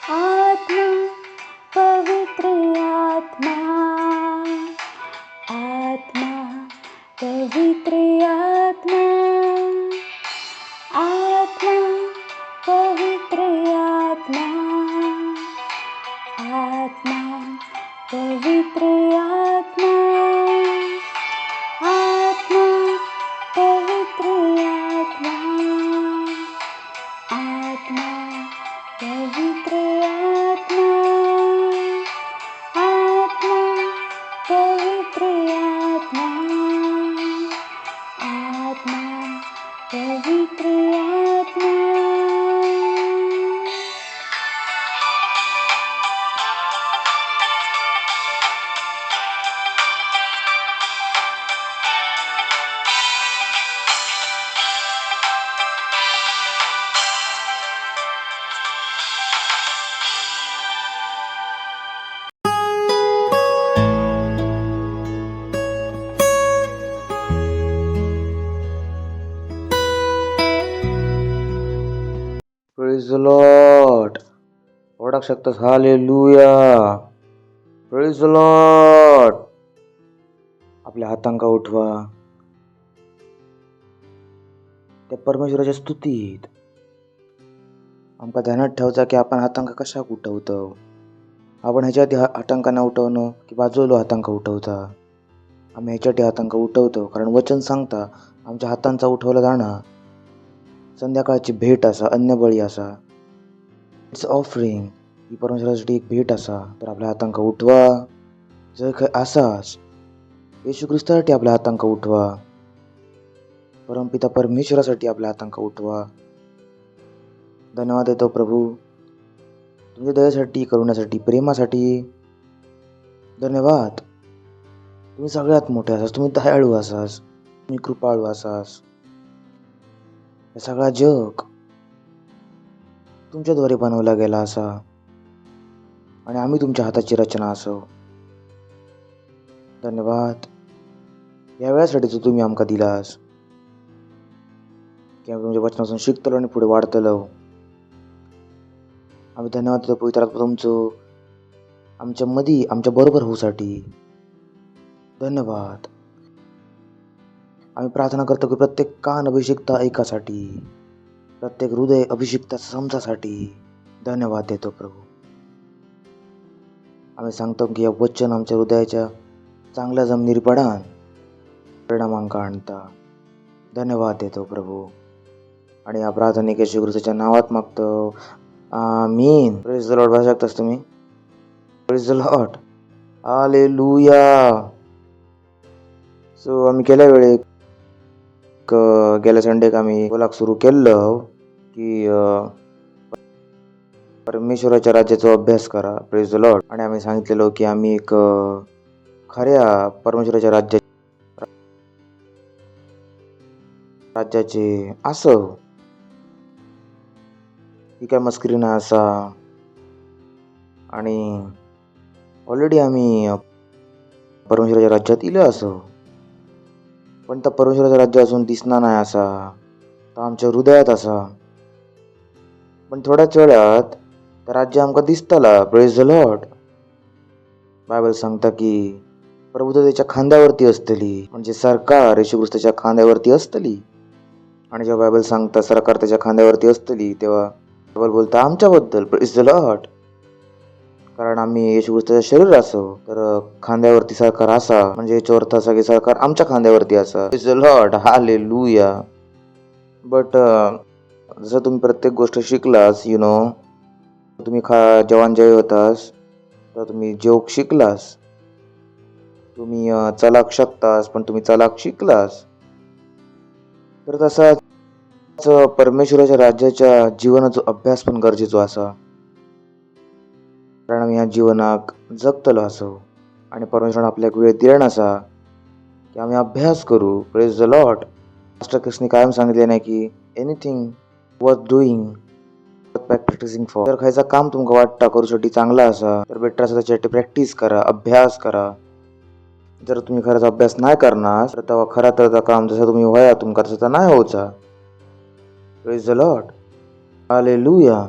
आत्मा, पवित्र आत्मा, आत्मा, पवित्र आत्मा, आत्मा, पवित्र आत्मा, आत्मा, पवित्र आत्मा, आत्मा, पवित्र आत्मा, आत्मा, पवित्र आत्मा, आत्मा, पवित्र आत्मा, आत्मा, पवित्र आत्मा. Praise the Lord. ओळख शकतात. हालेलुया. Praise the Lord. आपल्या हातांका उठवा. त्या परमेश्वराच्या स्तुतीत आमका ध्यानात ठेवचा की आपण हातांका कशाक उठवतो. आपण ह्याच्यात हातांका ना उठवणं की बाजूलो हातांका उठवता. आम्ही ह्याच्यात हातांका उठवतो कारण वचन सांगता आमच्या हातांचा उठवला जाणार संध्याकाळची भेट असा, अन्नबळी असा. It's offering. ही परमेश्वरासाठी एक भेट असा. तर आपल्या हातांका उठवा. जर खंय आसाच येशू ख्रिस्तासाठी आपल्या हातांका उठवा. परमपिता परमेश्वरासाठी आपल्या हातांका उठवा. धन्यवाद देतो प्रभू तुमच्या दयेसाठी, करुण्यासाठी, प्रेमासाठी. धन्यवाद. तुम्ही सगळ्यात मोठे असास. तुम्ही दयाळू असास. तुम्ही कृपाळू असास. हे सगळा जग तुमच्याद्वारे बनवला गेला असा आणि आम्ही तुमच्या हाताची रचना असो. धन्यवाद या वेळासाठी जो तुम्ही आमका दिलास की आम्ही तुमच्या वचनापासून शिकतलो आणि पुढे वाढतलो. आम्ही धन्यवाद देतो पवित्र आत्मा तुमचं आमच्या मधी आमच्या बरोबर होऊसाठी. धन्यवाद. आम्ही प्रार्थना करतो की प्रत्येक कान अभिषिक्ता ऐकासाठी, प्रत्येक हृदय अभिषिक्ता समजासाठी. धन्यवाद देतो प्रभू. आम्ही सांगतो की या वचन आमच्या हृदयाच्या चांगल्या जमिनीर पडान परिणामांका आणता. धन्यवाद देतो प्रभू आणि या प्रार्थनिक येशू ख्रिस्ताच्या नावात मागतो. आमीन. Praise the Lord. भाषा शकतास तुम्ही. Praise the Lord. Hallelujah. So आम्ही गेल्या वेळेक गेल्या संडेक आम्ही बोलाक सुरू केलं की परमेश्वराच्या राज्याचा अभ्यास करा. Praise the Lord. आणि आम्ही सांगितलेलो की आम्ही एक खऱ्या परमेश्वराच्या राज्याचे असं ही काय मस्करी ना असा. आणि ऑलरेडी आम्ही परमेश्वराच्या राज्यात इलो असो पण त्या परमेश्वराचं राज्य अजून दिसणार नाही असा. तर आमच्या हृदयात असा. पण थोड्याच वेळात त्या राज्य आमका दिसतला. Praise the Lord. बायबल सांगता की प्रभुता त्याच्या खांद्यावरती असतली. म्हणजे सरकार येशू ख्रिस्ताच्या खांद्यावरती असतली. आणि जेव्हा बायबल सांगता सरकार त्याच्या खांद्यावरती असतली तेव्हा बायबल बोलता आमच्याबद्दल. Praise the Lord. कारण आम्ही येशू ख्रिस्ताचं शरीर असो तर खांद्यावरती सरकार असा म्हणजे याचा अर्थ असा की सरकार आमच्या खांद्यावरती असा. Praise the Lord. Hallelujah. But जसं तुम्ही प्रत्येक गोष्ट शिकलास तुम्ही जेवण जेवतास तर तुम्ही जोक शिकलास तुम्ही चलाक शकतास पण तुम्ही चलाक शिकलास. तर तसाच परमेश्वराच्या राज्याच्या जीवनाचो अभ्यास पण गरजेचो असा. कारण आम्ही ह्या जीवनाक जगतलो असो आणि परमेश्वरान आपल्याक वेळ दिलेला असा की आम्ही अभ्यास करू. Praise the lord. मास्टर क्रिस्टने कायम सांगितले नाही की anything worth doing practising for. जर खायचा काम तुमका वाटता करूसाठी चांगला असा तर बेटर असा त्याच्यासाठी प्रॅक्टिस करा, अभ्यास करा. जर तुम्ही खरंच अभ्यास नाही करणार तर तेव्हा खरा तर काम जसं तुम्ही व्हाया तुमका तसं नाही होचा. Praise the Lord. हालेलुया.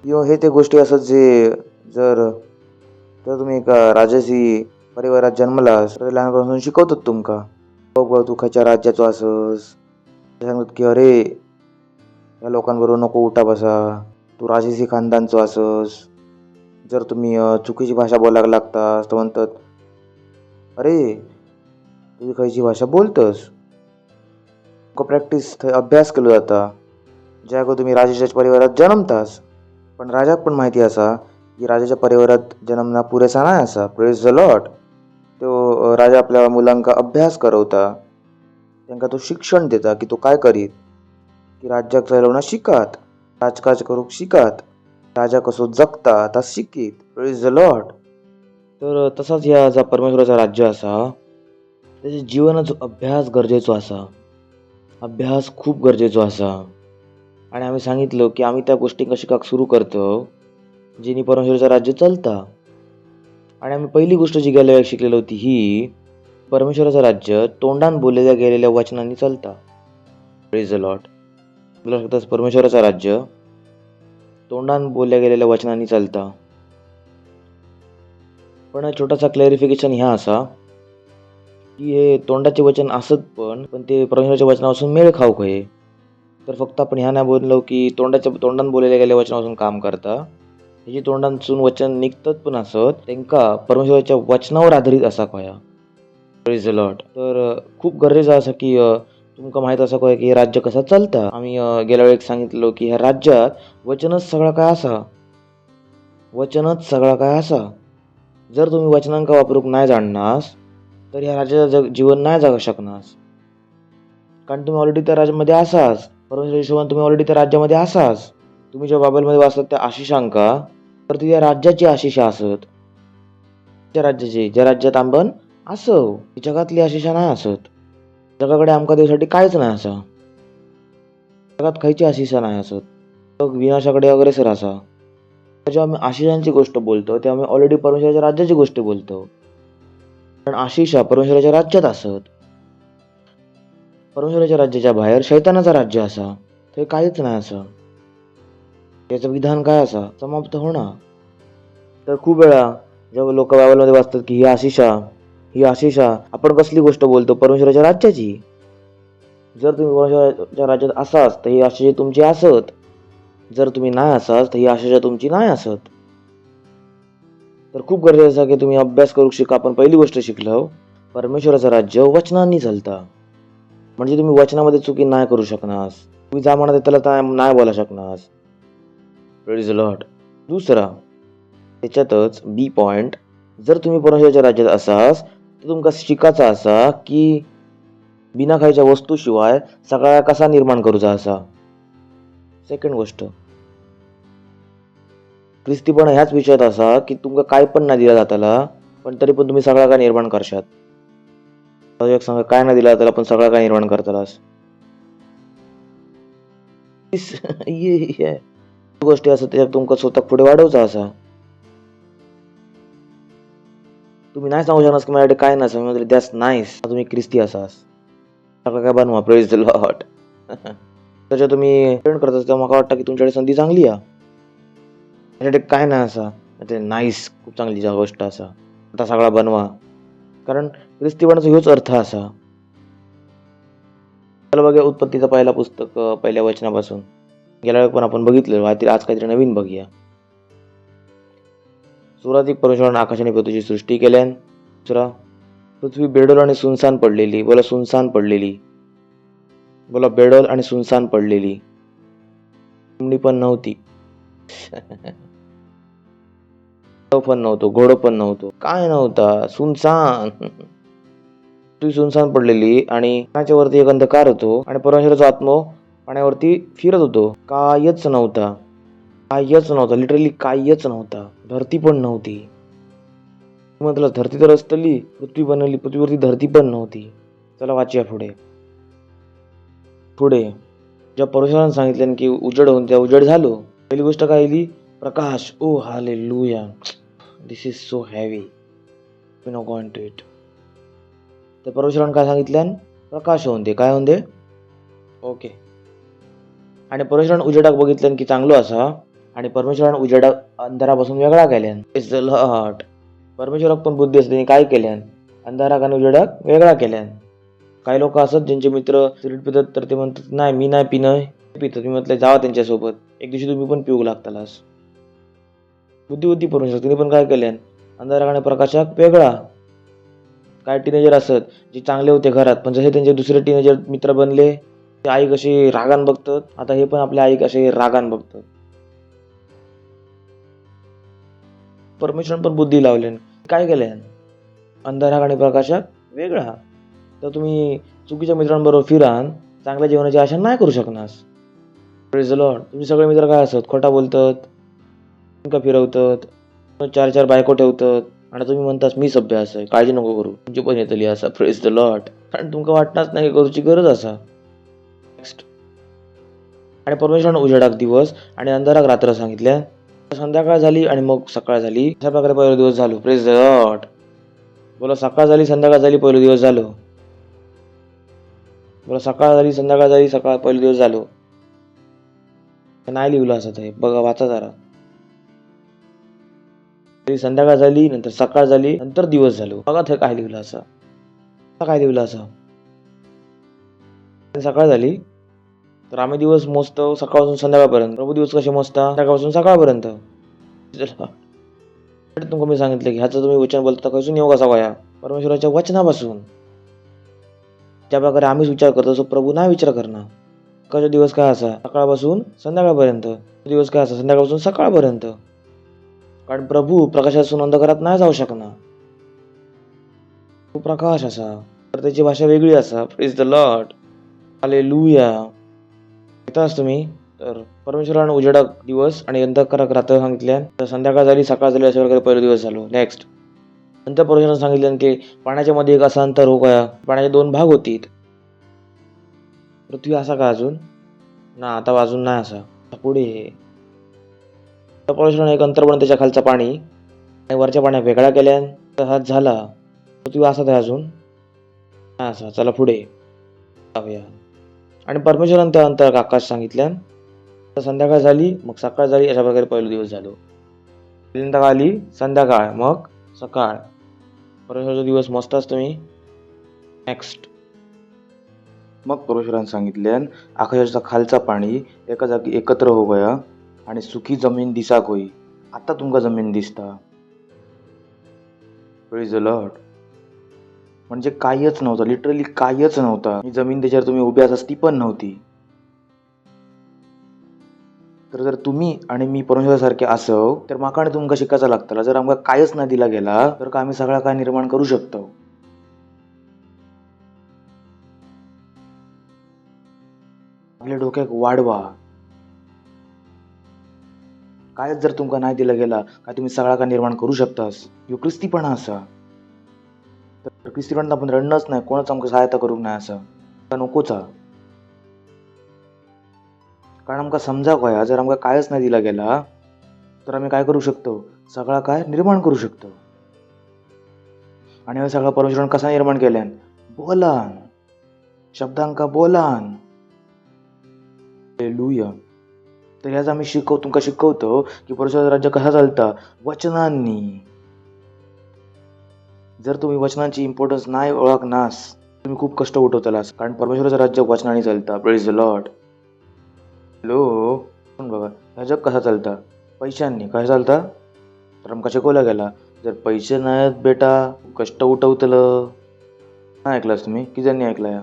हे ते गोष्टी असत जे जर तुम्ही एका राजाची परिवारात जन्मलास तर लहानपणापासून शिकवतात तुमका. बघ तू खयच्या राज्याचो असस. सांगतात की अरे या लोकांबरोबर नको उठा बसा, तू राजसी खानदानचो असस. जर तुम्ही चुकीची भाषा बोलायला लागतास तर म्हणतात अरे तुझी खयची भाषा बोलतस. प्रॅक्टिस अभ्यास केलो जाता. ज्या तुम्ही राजाच्या परिवारात जन्मतास पण राजाक पण माहिती असा की राजाच्या परिवारात जन्मना पुरेसा नाही असा. Praise the Lord. तो राजा आपल्या मुलांका अभ्यास करवता, त्यांना तो शिक्षण देता की तो काय करीत, की राज्याक चालवणं शिकात, राजकाज करूक शिकात, राजा कसो जगता ता शिकीत. Praise the Lord. तर तसाच ह्या जा परमेश्वराचा राज्य असा त्याच्या जीवनाचो अभ्यास गरजेचो असा. अभ्यास खूप गरजेचो असा. आणि आम्ही सांगितलं की आम्ही त्या गोष्टी कशी का सुरू करतो जेणे परमेश्वराचं राज्य चालता. आणि आम्ही पहिली गोष्ट जी गेल्या वेळी शिकलेली होती ही परमेश्वराचं राज्य तोंडान बोललेल्या गेलेल्या वचनांनी चालता. Praise the Lord. बोला शकतास परमेश्वराचं राज्य तोंडान बोलल्या गेलेल्या वचनांनी चालता. पण छोटासा क्लॅरिफिकेशन ह्या असा की हे तोंडाचे वचन असत पण ते परमेश्वराच्या वचनापासून मेळ खाऊ खये. तर फक्त आपण ह्या नाही बोललो की तोंडान बोललेल्या गेल्या वचनापासून काम करता. ह्याची तोंडांसून वचन निघतात पण असत त्यांका परमेश्वराच्या वचनावर आधारित असा कया. Praise the Lord. तर खूप गरजेचं असं की तुमका माहित असा कया की हे राज्य कसा चालता. आम्ही गेल्या वेळेस सांगितलं की ह्या राज्यात वचनच सगळा काय असा. वचनच सगळा काय असा. जर तुम्ही वचनांका वापरूक नाही जाणनास तर ह्या राज्याचं जीवन नाही जगू शकनास. कारण तुम्ही ऑलरेडी त्या राज्यामध्ये असाच. परमेश्वर हिशोबाने तुम्ही ऑलरेडी त्या राज्यामध्ये असाच. तुम्ही ज्या बायबलमध्ये वाचतात त्या आशिषांका तर ती या राज्याची आशिषा असत. त्या राज्याची ज्या राज्यात आपण असव ती जगातली आशिषा नाही असत. जगाकडे आमका देऊसाठी काहीच नाही असा. जगात खयची आशिषा नाही असत. जग विनाशाकडे अग्रेसर असा. जेव्हा आम्ही आशिषांची गोष्ट बोलतो तेव्हा आम्ही ऑलरेडी परमेश्वराच्या राज्याची गोष्ट बोलतो. पण आशिषा परमेश्वराच्या राज्यात असत. परमेश्वराच्या राज्याच्या बाहेर शैतानाचा राज्य असा. ते काहीच नाही असं. याचं विधान काय असा समाप्त होणार. तर खूप वेळा जेव्हा लोक बायबलमध्ये वाचतात की ही आशिषा आपण कसली गोष्ट बोलतो परमेश्वराच्या राज्याची. जर तुम्ही परमेश्वराच्या राज्यात असाच तर ही आशिषा तुमची असत. जर तुम्ही नाही असाच तर ही आशिषा तुमची नाही असत. तर खूप गरजेचं आहे की तुम्ही अभ्यास करू शिका. आपण पहिली गोष्ट शिकलो परमेश्वराचं राज्य वचनांनी चालता. म्हणजे तुम्ही वचनामध्ये चुकी नाही करू शकणार. तुम्ही जा म्हणत त्याला नाही बोला शकणार. Praise the Lord. दुसरा त्याच्यातच बी पॉइंट जर तुम्ही परमेश्वराच्या राज्यात असास तर तुमका शिकायचा असा की बिना खायच्या वस्तूशिवाय सगळा कसा निर्माण करूचा असा. सेकंड गोष्ट ख्रिस्तीपणा ह्याच विषयात असा की तुमका काय पण नाही दिला जाताला पण तरी पण तुम्ही सगळा काय निर्माण करशात. एक सांगा काय नाही दिला त्याला पण सगळा काय निर्माण करतालास. गोष्टी असतात त्याच्यात तुमका स्वतः पुढे वाढवचा असा. तुम्ही नाही सांगू शकणार की माझ्याकडे काय नसं दॅट्स नाईस. तुम्ही ख्रिस्ती असास सगळं काय बनवा. Praise the Lord. त्याच्यात तुम्ही ट्रेंड करता तेव्हा मला वाटतं की तुमच्याकडे संधी चांगली आहे. त्याच्याकडे काय नाही असा ते नाईस खूप चांगली गोष्ट असा आता सगळा बनवा. कारण ख्रिस्तीपणाचा ह्योच अर्थ असा. चला बघा उत्पत्तीचा पहिला पुस्तक पहिल्या वचनापासून गेल्या वेळेस पण आपण बघितलं. आज काहीतरी नवीन बघूया. सुरुवातीक परमेश्वराने आकाश आणि पृथ्वीची सृष्टी केल्यान. दुसरा पृथ्वी बेडोल आणि सुनसान पडलेली. बोला सुनसान पडलेली. बोला बेडोल आणि सुनसान पडलेली. चिमणी पण नव्हती. पण नव्हतो, घोडं पण नव्हतं, काय नव्हता, सुनसान. ती सुनसान पडलेली आणि पाण्याच्या वरती एक अंधकार होतो आणि परमेश्वराचा आत्मा पाण्यावरती फिरत होतो. कायच नव्हता, कायच नव्हता, लिटरली कायच नव्हता. धरती पण नव्हती. म्हटलं धरती तर असतली, पृथ्वी बनवली, पृथ्वीवरती धरती पण नव्हती. चला वाचूया पुढे. जेव्हा परमेश्वराने सांगितलं की उजेड होऊन त्या उजेड झालो, पहिली गोष्ट काय आली? प्रकाश. Oh hallelujah, this is so heavy, you know go into it. तर परमेश्वराने काय सांगितलं? प्रकाश होऊन दे. काय होऊन दे? ओके. आणि परमेश्वराने उजेडाक बघितलं की चांगलं असा आणि परमेश्वराने उजेडाक अंधारापासून वेगळा केल्यान. It's the Lord. परमेश्वराक पण बुद्धी असते, त्यांनी काय केल्यान? अंधाराक आणि उजेडाक वेगळा केल्यान. काही लोक असतात ज्यांचे मित्र सिगरेट पितात तर ते म्हणतात नाही मी नाही पिणं पितात. मी म्हटलं जावा त्यांच्यासोबत, एक दिवशी तुम्ही पण पिऊ लागतालास. बुद्धी परमेश्वर तिने पण काय केल्यान? अंधाराक आणि प्रकाशाक वेगळा. काय टीनेजर असत जे चांगले होते घरात, पण जसे त्यांचे दुसरे टीनेजर मित्र बनले ते आई कशी रागान बघतात, आता हे पण आपल्या आई कशी रागान बघतात. परमेश्वर पण बुद्धी लावल्यान. काय केल्यान? अंधाराक आणि प्रकाशाक वेगळा. तर तुम्ही चुकीच्या मित्रांबरोबर फिरान चांगल्या जीवनाची आशा नाही करू शकणार. Praise the Lord. तुम्ही सगळे मित्र काय असत? खोटा बोलतात, का फिरवतात, 4 बायको ठेवतात आणि तुम्ही म्हणतास मी सभ्य असं काळजी नको करू, तुमची पण येतली असा. Praise the Lord. कारण तुमका वाटणारच नाही करूची गरज असा. नेक्स्ट. आणि परमेश्वराने उजेडाक दिवस आणि अंधाराक रात्र सांगितल्या. संध्याकाळ झाली आणि मग सकाळ झाली. अशा प्रकारे पहिला दिवस झालो. Praise the Lord. बोला सकाळ झाली, संध्याकाळ झाली, पहिला दिवस झालो. बोला सकाळ झाली, संध्याकाळ झाली, सकाळ पहिला दिवस झालो. नाही लिहिलं असं ते बघा, वाचा जरा. संध्याकाळ झाली, नंतर सकाळ झाली, नंतर दिवस झालो. बघा ते काय लिहिलं असं, काय लिहिलं असं. सकाळ झाली तर आम्ही दिवस मोजतो सकाळपासून संध्याकाळपर्यंत. प्रभू दिवस कसे मोजता? संध्याकाळपासून सकाळपर्यंत. तुमका मी सांगितलं की ह्याचं तुम्ही वचन बोलता खसून येऊ कसा वया? परमेश्वराच्या वचनापासून. ज्या प्रकारे आम्हीच विचार करतो तसं प्रभू नाही विचार करणार. सकाळचा दिवस काय असा? सकाळपासून संध्याकाळपर्यंत. दिवस काय असा? संध्याकाळपासून सकाळपर्यंत. कारण प्रभू प्रकाशापासून अंधकारात नाही जाऊ शकणार. तो प्रकाश असा तर त्याची भाषा वेगळी असा. Praise the Lord. हालेलुया. येताच तुम्ही तर परमेश्वराने उजेडाक दिवस आणि अंधकाराक रात्र सांगितल्या. तर संध्याकाळ झाली, सकाळ झाली, अशा प्रकारे पहिला दिवस झालो. नेक्स्ट. नंतर परमेश्वराने सांगितलं की पाण्याच्या मध्ये एक असा अंतर हो गया. पाण्याचे 2 भाग होतील. पृथ्वी असा का अजून ना? आता अजून नाही असा. पुढे परमेश्वराने एक अंतर बनवून त्याच्या खालचं पाणी आणि वरच्या पाण्या वेगळा केल्या. तर हात झाला. पृथ्वी असाच आहे अजून नाही असा. चला पुढे जाऊया. आणि परमेश्वराने त्या अंतरात आकाश सांगितल्या. तर संध्याकाळ झाली, मग सकाळ झाली, अशा प्रकारे पहिला दिवस झालो. पहिल्यांदा आली संध्याकाळ, मग सकाळ. परमेश्वराचा दिवस मस्तच तुम्ही. नेक्स्ट. मग परमेश्वराने सांगितले आकाशाचा खालचा पाणी एका जागी एकत्र हो गया आणि सुखी जमीन दिसाक होई. आता तुमका जमीन दिसता. Praise the Lord. म्हणजे काहीच नव्हतं, लिटरली काहीच नव्हतं. ही जमीन त्याच्यावर तुम्ही उभी असाच ती पण नव्हती. तर जर तुम्ही आणि मी परमेश्वरासारखे असव तर माका आणि तुमका शिकायचा लागतला. जर आमका कायच नाही दिला गेला तर का आम्ही सगळा काय निर्माण करू शकतो? आपल्या डोक्यात वाढवा. कायच जर तुमका नाही दिला गेला काय तुम्ही सगळा काय निर्माण करू शकतास? यो ख्रिस्तीपणा असा. तर ख्रिस्तीपणा आपण रडणंच नाही, कोणाच आमका सहायता करू नाही असं नकोचा. कारण आमका समजा काय जर आमका कायच नाही दिला गेला तर आम्ही काय करू शकतो? सगळा काय निर्माण करू शकतो. आणि हा सगळा परमेश्वराने कसा निर्माण केल्यान? बोलान, शब्दांका बोलान. हालेलुया. तर ह्याच आम्ही तुमका शिकवतो की परमेश्वराचं राज्य कसा चालता? वचनांनी. जर तुम्ही वचनांची इम्पॉर्टन्स नाही ओळखनास तुम्ही खूप कष्ट उठवतालास. कारण परमेश्वराचं राज्य वचनाने चालता. Praise the Lord. हॅलो. बघा ह्या जग कसा चालता? पैशांनी. कसा चालता? तर आमका शिकवला गेला जर पैसे नाहीत बेटा कष्ट उठवतलं. नाही ऐकलास तुम्ही? किती जणांनी ऐकलाय?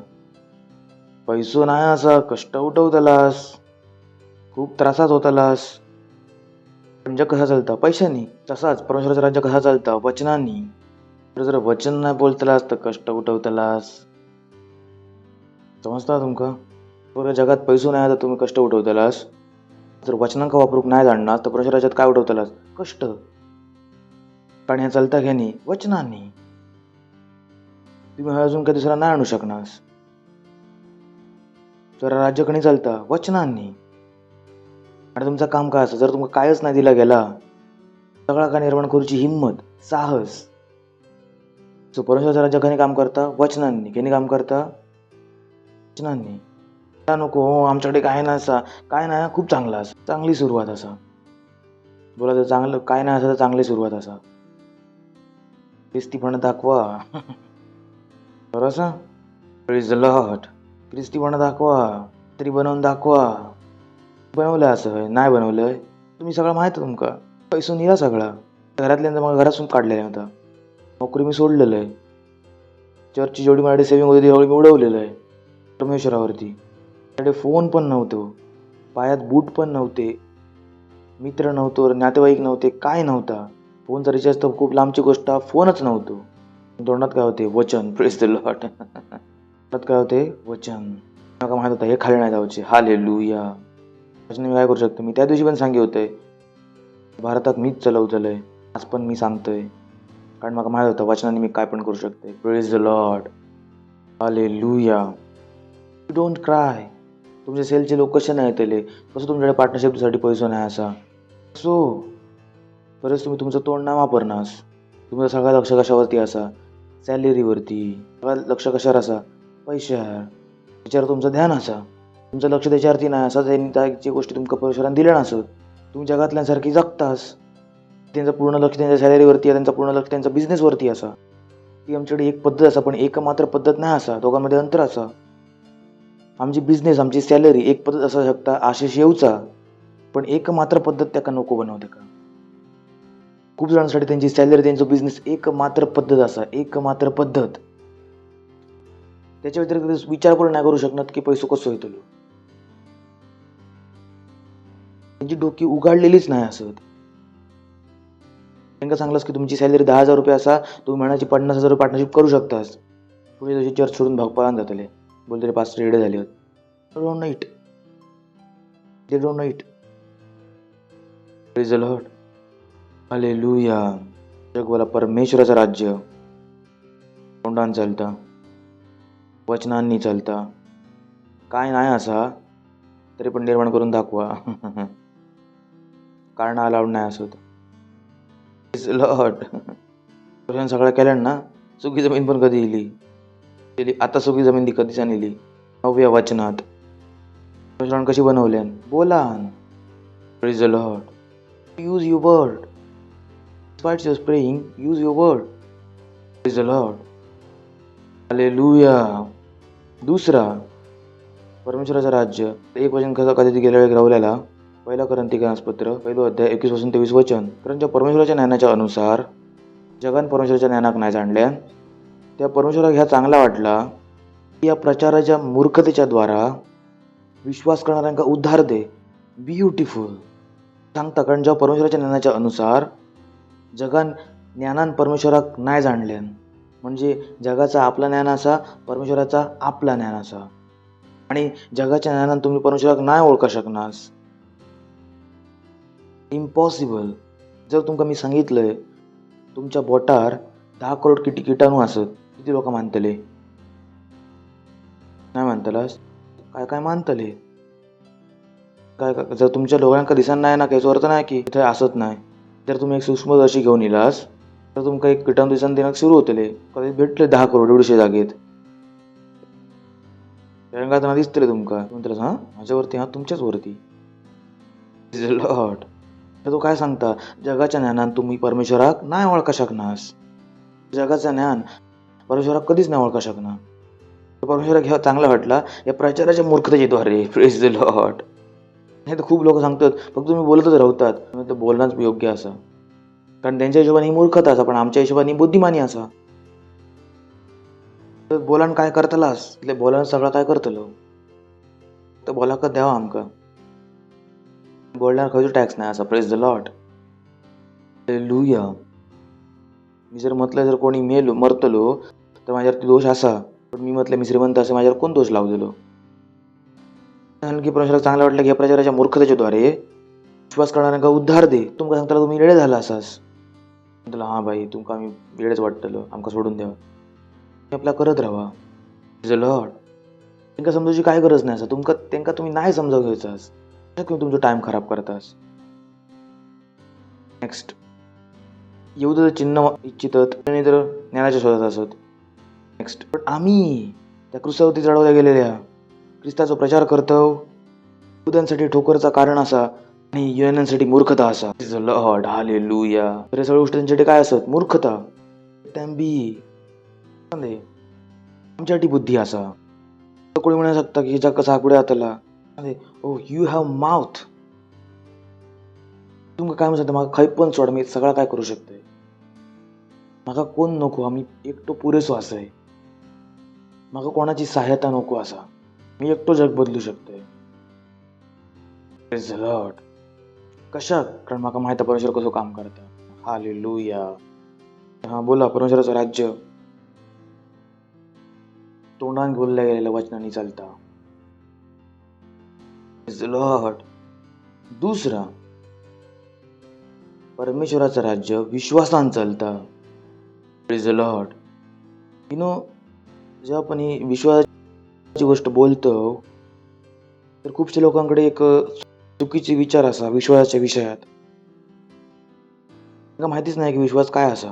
पैसो नाही असा कष्ट उठवतलास, खूप त्रासात होतालास. पण जग कसा चालतं पैशांनी. तसाच परमेश्वराचं राज्य कसा चालतं वचनांनी. तर जर वचन नाही बोलतलास तर कष्ट उठवतलास. समजता तुमका? पूर्ण जगात पैसो नाही तर तुम्ही कष्ट उठवतलास. जर वचनांका वापरूक नाही जाणणार तर परमेश्वराच्या काय उठवतलास कष्ट. कारण ह्या चालता ह्यानी वचनांनी. तुम्ही अजून काही दुसरा नाही आणू शकणार. तर राज्य कणी चालता वचनांनी. आणि तुमचं काम काय असं जर तुमका कायच नाही दिला गेला सगळा काय निर्माण करूची हिंमत साहस. सो परमेश्वराचं राज्य कणी काम करता वचनांनी. केनी काम करता वचनांनी. नको हो आमच्याकडे काय नाही असा काय नाही खूप चांगला असा चांगली सुरुवात असा बोला तर चांगलं काय नाही असं तर चांगली सुरुवात असा ख्रिस्तीपणा दाखवा. बरोबर प्रेज द लॉर्ड. ख्रिस्तीपणा दाखवा. तरी बनवून दाखवा. बनवलं असं नाही बनवलंय तुम्ही सगळं माहित आहे तुमका. पैसून निरा सगळा घरातल्यांचा मग घरातून काढलेलं आहे. आता नोकरी मी सोडलेलं आहे. चर्चची जेवढी माझ्याकडे सेविंग होती तेवढी मी उडवलेलं आहे परमेश्वरावरती. माझ्याकडे फोन पण नव्हतो. पायात बूट पण नव्हते. मित्र नव्हतो. नातेवाईक नव्हते. काय नव्हता. फोनचा रिचार्ज तर खूप लांबची गोष्ट. फोनच नव्हतो. तोंडात काय होते वचन. Praise the Lord. तोंडात काय होते वचन. मला माहित होतं हे खाली नाही जायचे. हालेलुया. वचन मी काय करू शकतो. मी त्या दिवशी पण सांगे होते भारतात मीच चलवतलंय. आज पण मी सांगतोय कारण मला माहित होतं वचनाने मी काय पण करू शकते. Praise the Lord. Hallelujah. You don't cry. तुमच्या सेलचे लोक कसे नाही येतले कसं तुमच्याकडे पार्टनरशिपसाठी पैसा नाही असा सो बरेच तुम्ही तुमचं तोंड नाही वापरणार. तुमचं सगळं लक्ष कशावरती असा सॅलरीवरती. सगळं लक्ष कशावर असा पैशावर. त्याच्यावर तुमचं ध्यान असा. तुमचं लक्ष त्याच्यावरती नाही असा त्याची गोष्टी तुमका परमेश्वराने दिल्या नसत. तुम्ही जगातल्यांसारखी जगतास. त्यांचं पूर्ण लक्ष त्यांच्या सॅलरीवरती आहे. त्यांचं पूर्ण लक्ष त्यांचा बिझनेसवरती असा. ती आमच्याकडे एक पद्धत असा पण एक मात्र पद्धत नाही असा. दोघांमध्ये अंतर असा. आमची बिझनेस आमची सॅलरी एक पद्धत असू शकता आशिष येऊचा पण एक मात्र पद्धत त्याका नको बनवते का. खूप जणांसाठी त्यांची सॅलरी त्यांचा बिझनेस एक मात्र पद्धत असा एक मात्र पद्धत. त्याच्या व्यतिरिक्त विचार पण नाही करू शकणार की पैसो कसो येतो. त्यांची डोकी उघडलेलीच नाही असत. त्यांना सांगलास की तुमची सॅलरी 10,000 रुपये असा तुम्ही महिन्याची 50,000 पार्टनरशिप करू शकतास. पुढे तुझी चर्च सोडून भागपाला जातले बोलते पास्टर रेडे झाले होते. They don't know it. Praise the Lord. Hallelujah. जगवाला परमेश्वराचं राज्य तोंडान चालता वचनांनी चालता. काय नाही असा तरी पण निर्माण करून दाखवा. कारण अलाउड नाही असत. Praise the Lord. सगळं केलं ना सुकी जमीन पण कधी येली. आता सुकी जमीन ती कधीच नेली नवव्या वचनात. परमेश्वराने कशी बनवल्यान बोलान. Praise the Lord. Use your word. Despite your praying, use your word. Praise the Lord. Hallelujah. दुसरा परमेश्वराचं राज्य एक वचन कसं कधी गेल्या वेळी रावल्याला 1 कोरिन्थीपत्र 1 अध्याय 21-23 वचन. कारण ज्या परमेश्वराच्या ज्ञानाच्या अनुसार जगान परमेश्वराच्या ज्ञानाक नाही जाणल्या त्या परमेश्वराक ह्या चांगला वाटला की या प्रचाराच्या मूर्खतेच्या द्वारा विश्वास करणाऱ्यांका उद्धार दे. ब्युटिफुल सांगता. कारण ज्या परमेश्वराच्या ज्ञानाच्या अनुसार जगान ज्ञानान परमेश्वराक नाही जाणल्यान म्हणजे जगाचा आपला ज्ञान असा परमेश्वराचा आपला ज्ञान असा. आणि जगाच्या ज्ञानान तुम्ही परमेश्वराक नाही ओळखा शकणार. इम्पॉसिबल. जर तुमका मी सांगितलंय तुमच्या बोटार 10 करोड किटाणू असत किती लोक मानतले. नाही मानतलास काय काय मानतले. काय जर तुमच्या डोळ्यांका दिसत नाही ना काही अर्थ नाही की इथे असत नाही. जर तुम्ही एक सूक्ष्मदर्शी घेऊन येलास तर तुमका एक किटाणू दिसन देण्याक सुरू होतले. कधी भेटले 10 करोड एवढीशे जागेत रंगातना दिसतले तुमका. म्हणतलास हां माझ्यावरती हां तुमच्याच वरती. लॉर्ड. तर तो काय सांगता जगाच्या ज्ञानान तुम्ही परमेश्वराक नाही ओळखा शकणार. जगाचं ज्ञान परमेश्वराक कधीच नाही ओळखा शकणार. परमेश्वराक ह्या चांगला वाटला या प्रचाराच्या मूर्खतेद्वारे. Praise the Lord. नाही तर खूप लोक सांगतात फक्त तुम्ही बोलतच राहतात. तर बोलणंच योग्य असा कारण त्यांच्या हिशोबाने ही मूर्खता असा पण आमच्या हिशोबाने बुद्धिमानी असा. तर बोलान काय करतलास એટલે बोलान सगळं काय करतलो तर बोलाक द्यावा आमका. बोलण्यावर खंयचो टॅक्स नाही असा. Praise the Lord. हालेलुया. मी जर म्हटलं जर कोणी मरतलो तर माझ्यावरती दोष असा, पण मी म्हटलं मी श्रीमंत असे माझ्यावर कोण दोष लावलेलो. आणखी परमेश्वराला चांगलं वाटलं की या प्रचाराच्या मूर्खतेच्या द्वारे विश्वास करणाऱ्यांका उद्धार दे. तुमका सांगताला तुम्ही वेळे झाला असास. म्हटलं हां भाई तुमका आम्ही वेळच वाटतलो, आमका सोडून द्यावा. आपला करत राहा. लॉर्ड त्यांना समजायची काय गरज नाही. असं त्यांना तुम्ही नाही समजावून घ्यायचास, तुम्ही तुमचा टाइम खराब करतास. नेक्स्ट, येऊ चिन्ह इच्छितात आणि तर ज्ञानाच्या शोधात असत. नेक्स्ट, पण आम्ही त्या क्रूसावरती चढवल्या गेलेल्या ख्रिस्ताचा प्रचार करतो. युद्धांसाठी ठोकरचा कारण असा आणि युनांसाठी मूर्खता असा. Lord hallelujah. तर हे सगळ्या गोष्टी त्यांच्यासाठी काय असत? मूर्खता. बी आमच्यासाठी बुद्धी असा. कोणी म्हणू शकता की जग कसा पुढे आतला. ओ यू हॅव माउथ. तुमका काय म्हणतात? माका खाई पण सोड, मी सगळं काय करू शकतोय. माका कोण नको, आम्ही एकटो पुरेसो असाय. माका कोणाची सहायता नको असा, मी एकटो जग बदलू शकतोय. Praise the Lord. कशा? कारण माका माहिती परमेश्वर कसं काम करता. हालेलुया. हा बोला. परमेश्वराचं राज्य तोंडाने बोलल्या गेलेल्या वचनांनी चालता. Praise the Lord. दुसरा, परमेश्वराचं राज्य विश्वासान चालता. Praise the Lord. जेव्हा आपण ही विश्वासाची गोष्ट बोलतो तर खूपशा लोकांकडे एक चुकीचे विचार असा विश्वासाच्या विषयात. त्यांना माहितीच नाही की विश्वास काय असा.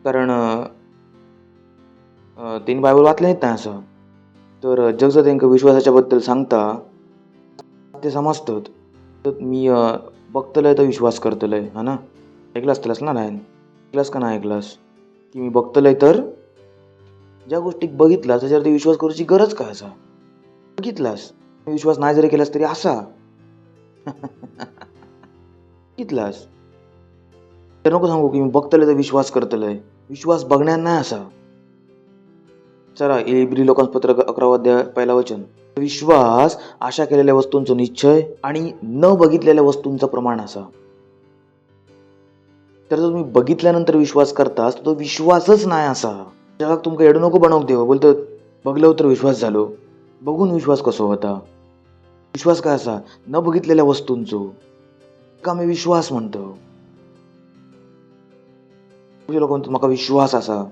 कारण त्यांनी बायबल वाचले नाहीत ना असं. तर जग जर त्यांना विश्वासाच्या बद्दल सांगता ते समजतात. तर मी बघतलंय तर विश्वास करतलंय, हा ना. ऐकलास तलास ना? नाही ऐकलास का नाही ऐकलास की मी बघतलंय तर ज्या गोष्टी बघितलास त्याच्यावरती विश्वास करूची गरज काय असा. बघितलास विश्वास नाही जरी केलास तरी असा बघितलास तर नको सांगू की मी बघतलंय तर विश्वास करतलंय. विश्वास बघण्यात नाही असा. चला इब्री लोकांपत्र 11 अध्याय 1 वचन. विश्वास आशा केलेल्या वस्तूंचा निश्चय आणि न बघितलेल्या वस्तूंचं प्रमाण असा. तर तुम्ही बघितल्यानंतर विश्वास करतास तो विश्वासच नाही असा. जगात तुमका एवढं नको बनवू देव. बोलतो बघलं तर विश्वास झालो. बघून विश्वास कसो होता? विश्वास काय असा? न बघितलेल्या वस्तूंचो का मी विश्वास म्हणतो. लोक म्हणतात माका विश्वास असा.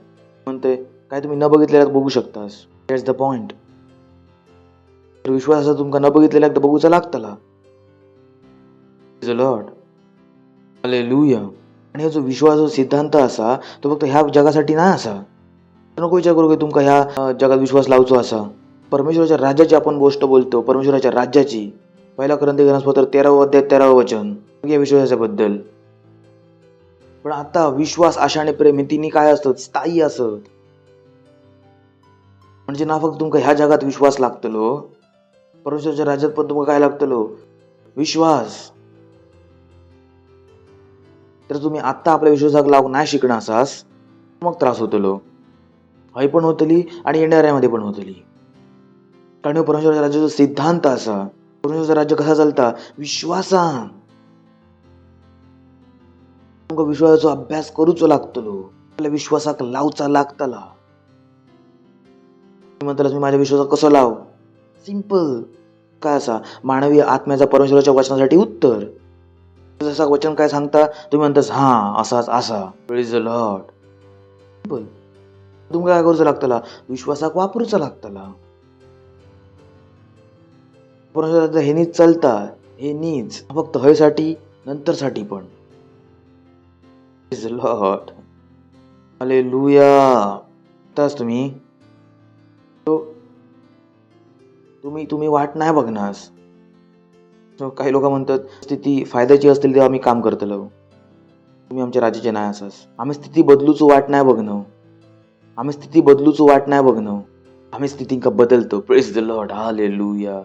म्हणते काय तुम्ही न बघितलेला बघू शकतास. That's the point. विश्वास असा तुमका न बघितलेला एकदा बघूचा लागतला. Lord hallelujah. आणि जो विश्वास सिद्धांत असा तो फक्त ह्या जगासाठी नाही असा. नको विचार करू की तुमका ह्या जगात विश्वास लावचो असा. परमेश्वराच्या राज्याची आपण गोष्ट बोलतो. परमेश्वराच्या राज्याची 1 कोरिन्थीपत्र 13 अध्याय 13 वचन या विश्वासाच्या बद्दल. पण आता विश्वास आशा आणि प्रेम हे तिन्ही काय असतात? स्थायी असत. म्हणजे ना फक्त तुमका ह्या जगात विश्वास लागतलो, परमेश्वराच्या राज्यात पण तुमका काय लागतलो? विश्वास. तर तुम्ही आता आपल्या विश्वासाक लावून नाही शिकणार असास मग त्रास होतलो. हय पण होतली आणि येणाऱ्यामध्ये पण होतली. कारण परमेश्वराच्या राज्याचा सिद्धांत असा. परमेश्वराचं राज्य कसा चालता? विश्वासान. तुमका विश्वासाचा अभ्यास करूचो लागतलो. आपल्या विश्वासाक लावचा लागतला. म्हणताला मी माझ्या विश्वासात कसं लाव? सिंपल. काय असा? मानवी आत्म्याचा परमेश्वराच्या वचनासाठी उत्तर. जसा वचन काय सांगता तुम्ही म्हणतास हा असाच असा. Praise the Lord. सिंपल. तुमका काय करूचं लागतला? विश्वासाक वापरूचा लागतला. परमेश्वराचं हे नीच चालता. हे नीच फक्त हयसाठी नंतर साठी पण. Praise the Lord hallelujah. तास तुम्ही तुम्ही वाट नाही बघनास. काही लोक म्हणतात स्थिती फायद्याची असतील तेव्हा आम्ही काम करतलो. तुम्ही आमच्या राज्याचे नाही असास. आम्ही स्थिती बदलूचो वाट नाही बघणं. आम्ही स्थिती बदलूचो वाट नाही बघणं. आम्ही स्थितींका बदलतो. Praise the Lord hallelujah.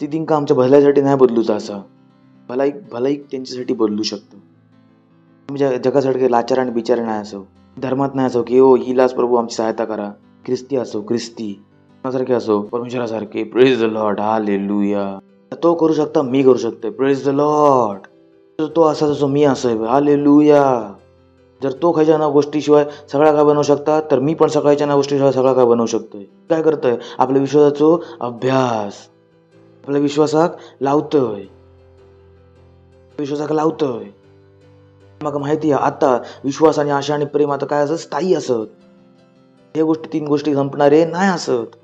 स्थितींका आमच्या भल्यासाठी नाही बदलूचा असा. भलाई त्यांच्यासाठी बदलू शकतो. आम्ही जगासाठी लाचार आणि बिचार नाही असो. धर्मात नाही असो की ओ हिलाच प्रभू आमची सहायता करा. ख्रिस्ती असो ख्रिस्ती सारखे असो परमेश्वरासारखे. Praise the Lord hallelujah. तो करू शकता, मी करू शकतोय. Praise the Lord. तो असा जसो मी असोय. हालेलुया. जर तो खायच्या ना गोष्टीशिवाय सगळा काय बनवू शकता, तर मी पण सकाळच्या ना गोष्टीशिवाय सगळा काय बनवू शकतोय. काय करतोय? आपल्या विश्वासाचो अभ्यास आपल्या विश्वासाक लावतोय. माका माहिती आहे आता विश्वास आणि आशा आणि प्रेम आता काय असत, स्थायी असत. हे गोष्टी 3 गोष्टी संपणारे नाही असत.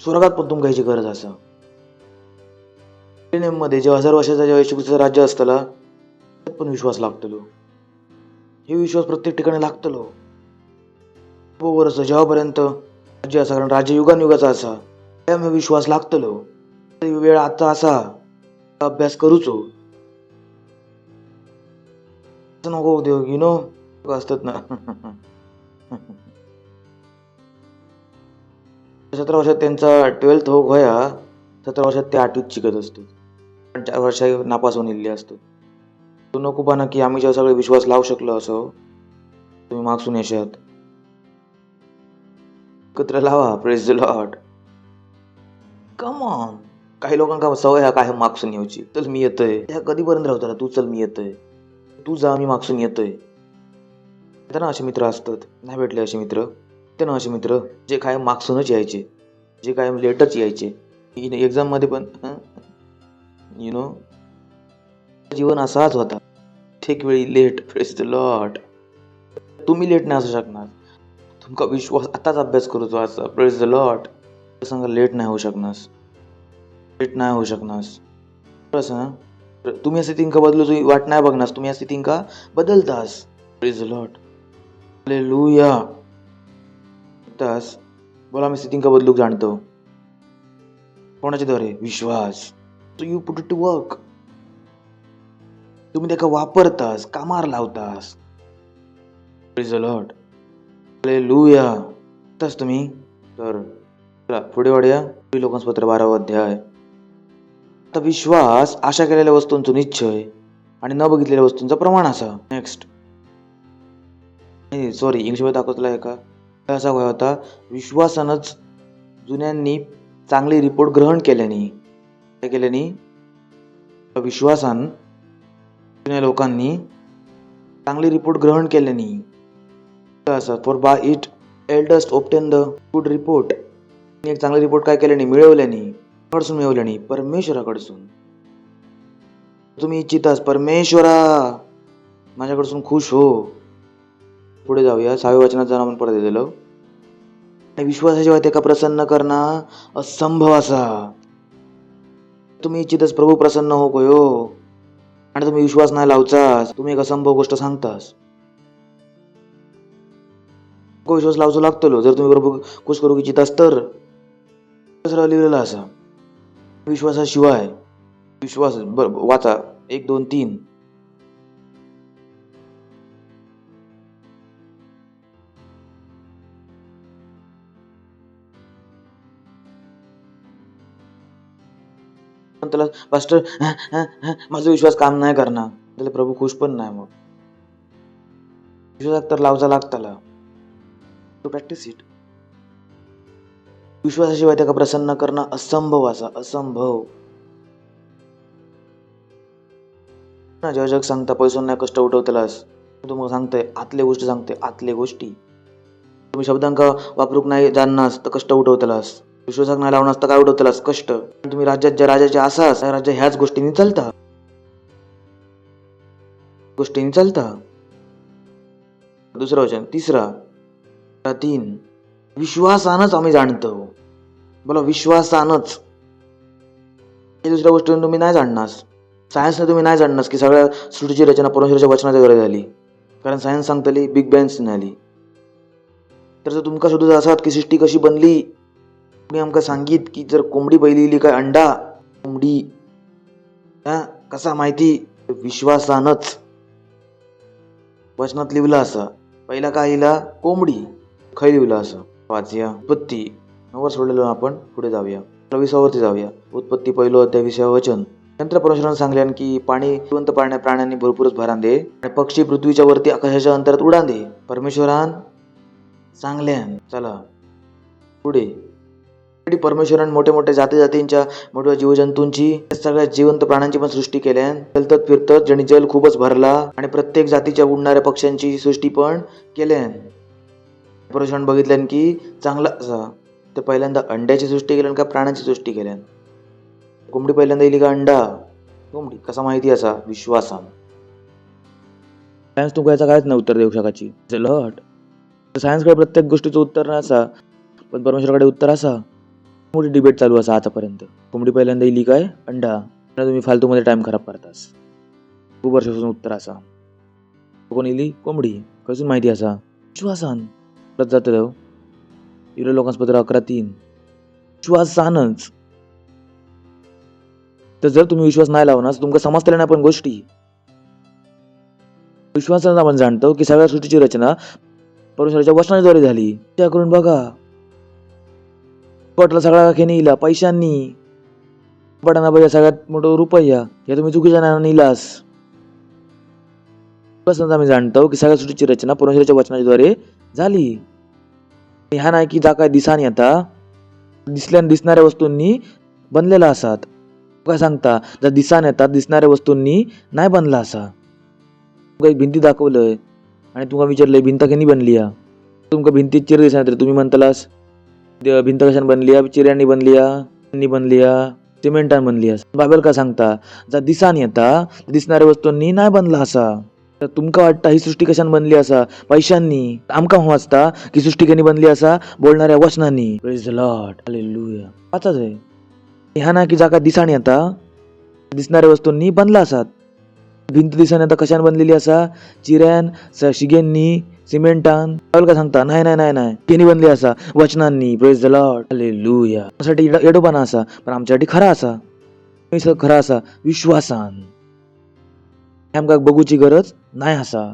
स्वर्गात पण तुमका ह्याची गरज असा. मध्ये जेव्हा 1000 वर्षाचा जेव्हा येशू ख्रिस्ताचं राज्य असतला, त्यात पण विश्वास लागतलो. हे विश्वास प्रत्येक ठिकाणी लागतलो. वर्ष जेव्हापर्यंत राज्य असा, कारण राज्य युगानुयुगाचा असा, त्यामुळे विश्वास लागतलो. वेळ आता असा अभ्यास करूचो. नको देव यु नो असतात ना. 17 वर्षात त्यांचा 12th हो होया. 17 वर्षात ते 8वीत शिकत असतो. 4 वर्ष नापास होऊन इल्ले असतो. तू नको पाना की आम्ही जेव्हा सगळे विश्वास लावू शकलो असो, तुम्ही मागसून येशात. एकत्र लावा. Praise the Lord. Come on. काही लोकांना सवय हा काय मागसून येऊची. चल मी येतोय. त्या कधीपर्यंत राहतो तू, चल मी येतोय, तू जा मी मागसून येतोय. ना असे मित्र असतात. नाही भेटले असे मित्र. ते ना असे मित्र जे काय मागसूनच यायचे, जे काय लेटच यायचे. एक्झाम मध्ये पण यु नो जीवन असाच होता. ठेक वेळी लेट. Praise the Lord. तुम्ही लेट नाही असू शकणार. तुमका विश्वास आताच अभ्यास करूचो असा. Praise the Lord. सांगा लेट नाही होऊ शकणार. लेट नाही होऊ शकणार. असं तुम्ही असे तिंका बदलू वाट नाही बघणार. तुम्ही असे तिंका बदलतास. Praise the Lord. हालेलुया. तास बोला मी तिंका बदलूक जाणतो. कोणाच्या द्वारे? विश्वास. So you put it to work. तुम्ही त्याका वापरतास, कामार लावतास. Praise the Lord. हालेलुया. तास तुम्ही तर पुढे वाढूया. लोकांपत्र 12वा अध्याय. आता विश्वास आशा केलेल्या वस्तूंचा निश्चय आणि न बघितलेल्या वस्तूंचा प्रमाण असा. नेक्स्ट. सॉरी इंग्लिशमध्ये दाखवतला आहे का? असा होता विश्वासानंच जुन्यांनी चांगले रिपोर्ट ग्रहण केल्याने. काय केल्याने? विश्वासान जुन्या लोकांनी चांगले रिपोर्ट ग्रहण केल्याने. असं for by it eldest obtain the good report. एक चांगले रिपोर्ट काय केल्याने? मिळवल्याने. कडसून मिळवल्याने? परमेश्वराकडसून. तुम्ही इच्छितास परमेश्वरा माझ्याकडसून खुश हो. पुढे जाऊया. 6व्या वचनात जाऊन आपण परत दिलं. विश्वासाशिवाय त्याका प्रसन्न करणं असंभव असा. तुम्ही इच्छितास प्रभू प्रसन्न हो गयो आणि तुम्ही विश्वास नाही लावचास. तुम्ही एक असंभव गोष्ट सांगतास. विश्वास लावचो लागतो. जर तुम्ही प्रभू खुश करू इच्छितास तर लिहिलेला असा. विश्वासाशिवाय विश्वास वाचा 1, 2, 3. त्याला पास्टर माझा विश्वास काम नाही करणार. त्याला प्रभू खुश पण नाही. मग विश्वास तर लावचा लागताला. To practice it. विश्वासाशिवाय त्याला प्रसन्न करणं असंभव असा. असंभव. जेव्हा जग सांगता पैसून नाही कष्ट उठवतलास, तुम्हाला सांगतोय आतले गोष्टी सांगते. आतले गोष्टी तुम्ही शब्दांका वापरूक नाही जाणनास तर कष्ट उठवतलास. विश्वासाक नाही लावणार तर काय उठवतलास? कष्ट. तुम्ही राज्यात ज्या राजाचे असास त्या राज्य ह्याच गोष्टींनी चालता. दुसरं वचन. 3 विश्वासानच आम्ही जाणतो. बोला विश्वासानच. दुसऱ्या गोष्टीने तुम्ही नाही जाणनास. सायन्सने तुम्ही नाही जाणनास की सगळ्या सृष्टीची रचना परमेश्वराच्या वचनाच्या द्वारे झाली. कारण सायन्स सांगतली बिग बँग झाली. तर जर तुमका शोधत असात की सृष्टी कशी बनली, मी आमका सांगित की जर कोंबडी पहिली काय अंडा कोंबडी कसा माहिती? विश्वासानच. वचनात लिहिलं असं. पहिला काय लिहिला? कोंबडी. खै लिहिलं असं. वाचूया. उत्पत्ती 9 सोडलेलो आपण. पुढे जाऊया. 20 जाऊया. उत्पत्ती 1 अध्याय 20 वचन. नंतर परमेश्वराने सांगल्यान की पाणी जिवंत प्राण्यांनी भरपूरच भरान दे आणि पक्षी पृथ्वीच्या वरती आकाशाच्या अंतरात उडान दे. परमेश्वरान सांगल्यान. चला पुढे. परमेश्वरान मोठ्या मोठ्या जातींच्या मोठ्या जीवजंतूंची सगळ्या जिवंत प्राण्यांची पण सृष्टी केल्यान. चलतत फिरतत ज्यांनी जल खूपच भरला आणि प्रत्येक जातीच्या उडणाऱ्या पक्ष्यांची सृष्टी पण केल्यान. परमेश्वरान बघितल्यान की चांगला असा. ते पहिल्यांदा अंड्याची सृष्टी केल्यान का प्राण्यांची सृष्टी केल्यान? कोंबडी पहिल्यांदा येईल का अंडा? कोंबडी. कसा माहिती असा? विश्वासान. सायन्स तुका याचा कायच नाही उत्तर देऊ शकाची. लॉर्ड सायन्सकडे प्रत्येक गोष्टीचं उत्तर नसा, पण परमेश्वराकडे उत्तर असा. मोठी डिबेट चालू असा आतापर्यंत. कोंबडी पहिल्यांदा येईल काय अंडा? तुम्ही फालतूमध्ये टाइम खराब करतास. खूप वर्षापासून उत्तर असा. कोण येईल? कोंबडी. कसून माहिती असा? विश्वासान. परत जातं इरो लोकांपत्र 11:3. विश्वासानच. तर जर तुम्ही विश्वास नाही लावणार तुमका समजतल्या नाही पण गोष्टी. विश्वासानं आपण जाणतो की सगळ्या सृष्टीची रचना परमेश्वराच्या वचनाद्वारे झाली. त्या करून बघा. पटला सगळा खेने इला पैशांनी पडाना पाहिजे सगळ्यात मोठं रुपया या तुम्ही चुकीच्या नावाने इलास. विश्वासानं आम्ही जाणतो की सगळ्या सृष्टीची रचना परमेश्वराच्या वचनाद्वारे झाली. ह्या नाही की जा काय दिसानी आता दिसणाऱ्या वस्तूंनी बनलेला असात. काय सांगता जर दिसान येतात दिसणाऱ्या वस्तूंनी नाही बनला असा. तुमका एक भिंती दाखवलंय आणि तुमका विचारलंय भिंत केनी बनली या. तुमका भिंतीत चिर दिसणार तर तुम्ही म्हणतालास भिंत कशाने बनली या? चिऱ्यांनी बनली या, बनली या, सिमेंटान बनली या. बाबेल का सांगता जर दिसान येता दिसणाऱ्या वस्तूंनी नाही बनला असा. तर तुमका वाटतं ही सृष्टी कशाने बनली असा? पैशांनी. आमका वाचता की सृष्टी केनी बनली असा? बोलणाऱ्या वचनांनी. Praise the Lord. हालेलुया. वाचाच आहे ह्या ना की जागा दिसाण येता दिसणाऱ्या वस्तूंनी बनला असात. भिंत दिसाण येता कशाने बनलेली असा? चिऱ्यान, शिगेंनी, सिमेंटान. का सांगता नाही नाही नाही नाही केनी बनली असा? वचनांनी. Praise the Lord. हालेलुया. साठी एडोबाना असा पण आमच्यासाठी खरा असा. खरा असा विश्वासान. आमका बघूची गरज नाही असा.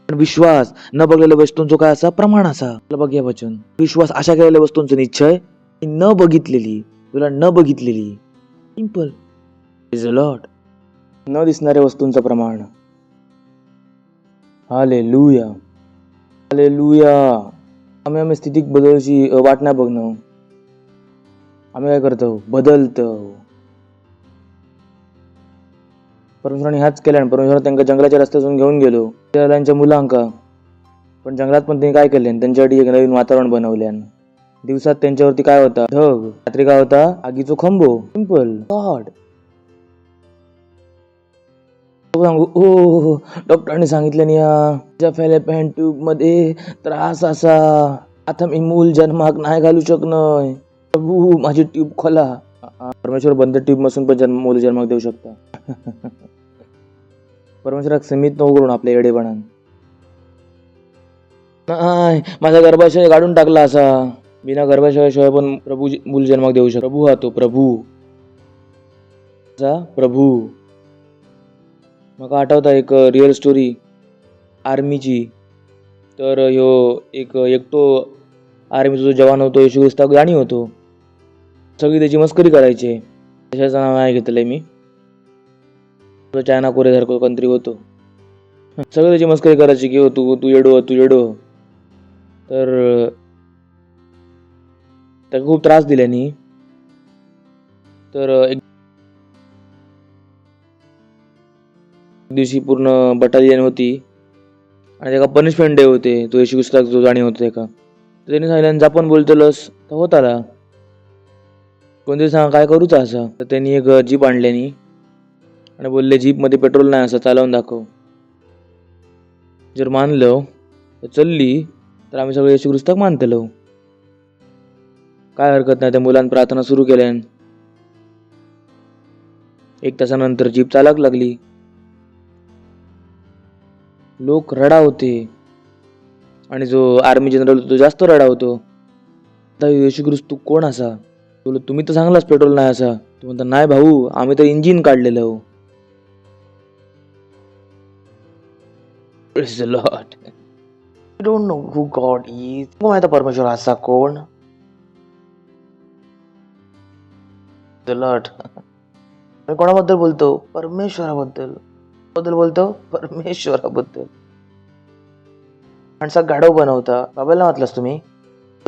पण विश्वास न बघलेल्या वस्तूंचो काय असा? प्रमाण असा. बघूया वचन. विश्वास अशा केलेल्या वस्तूंचा निश्चय न बघितलेली तुला न बघितलेली. सिंपल. Praise the Lord. न दिसणाऱ्या वस्तूंचं प्रमाण. हालेलुया. हालेलुया. आम्ही स्थिती बदलची वाट नाही बघणं. आम्ही काय करतो? बदलतो. परमेश्वराने ह्याच केल्या. परमेश्वर त्यांना जंगलाच्या रस्त्यातून घेऊन गेलो त्यांच्या मुलांका. पण जंगलात पण त्यांनी काय केले? त्यांच्यासाठी एक नवीन वातावरण बनवल्यान. दिवसात त्यांच्यावरती काय होता? ढग. रात्री काय होता? आगीचो खंबो. सिंपल. गॉड. हो डॉक्टरांनी सांगितलं या फॅलेपियन ट्यूब मध्ये त्रास असा. आता मी मूल जन्माक नाही घालू शकणार. प्रभू माझी ट्यूब खोला. परमेश्वर बंद ट्यूब मसून पण मूल जन्माक देऊ शकता. परमेश्वराक सीमित नको करून आपल्या येडेपणान. नाही माझा गर्भाशय काढून टाकला असा. बिना गर्भाशयाशिवाय पण प्रभू मूल जन्माक देऊ शकतो. प्रभू हा तो प्रभू. प्रभू. मका आठवता एक रिअल स्टोरी आर्मीची. तर ह्यो एकटो आर्मीचा जो जवान होतो येशू ख्रिस्ताक गाणी होतो. सगळी त्याची मस्करी करायचे. त्याच्याचं नाव नाही घेतलंय मी. चायना कोरियासारखं कंट्री होतो. सगळं त्याची मस्करी करायची की तू येडो तू येडो. तर त्याला खूप त्रास दिल्यानी. तर एक दिवशी पूर्ण बटालियन होती आणि त्याका पनिशमेंट डे होते. तो येशू ख्रिस्ताक जो जाणी होतो त्याका. तर त्यांनी सांगितलं जापन बोलतलस तर होत आला. कोणतरी सांगा काय करूच असा. तर त्यांनी एक जीप आणल्यानी आणि बोलले जीप मध्ये पेट्रोल नाही असं चालवून दाखव. जर मानलं तर चलली तर आम्ही सगळे येशू ख्रिस्ताक मानतलो. काय हरकत नाही. त्या मुलांनी प्रार्थना सुरू केल्या. 1 तासानंतर जीप चालक लागली. लोक रडा होते आणि जो आर्मी जनरल होतो तो जास्त रडा होतो. आता येशू ख्रिस्त तू कोण असा? बोल तुम्ही तर सांगलास पेट्रोल नाही असा. तू म्हणता नाही भाऊ आम्ही तर इंजिन काढलेलं. Praise the Lord. You don't know who God is. तुला माहिती परमेश्वर असा कोण? The Lord. मी कोणाबद्दल बोलतो? परमेश्वराबद्दल. बोलतो परमेश्वराबद्दल. माणसा गाढव बनवता. बाबाला वाचलास तुम्ही?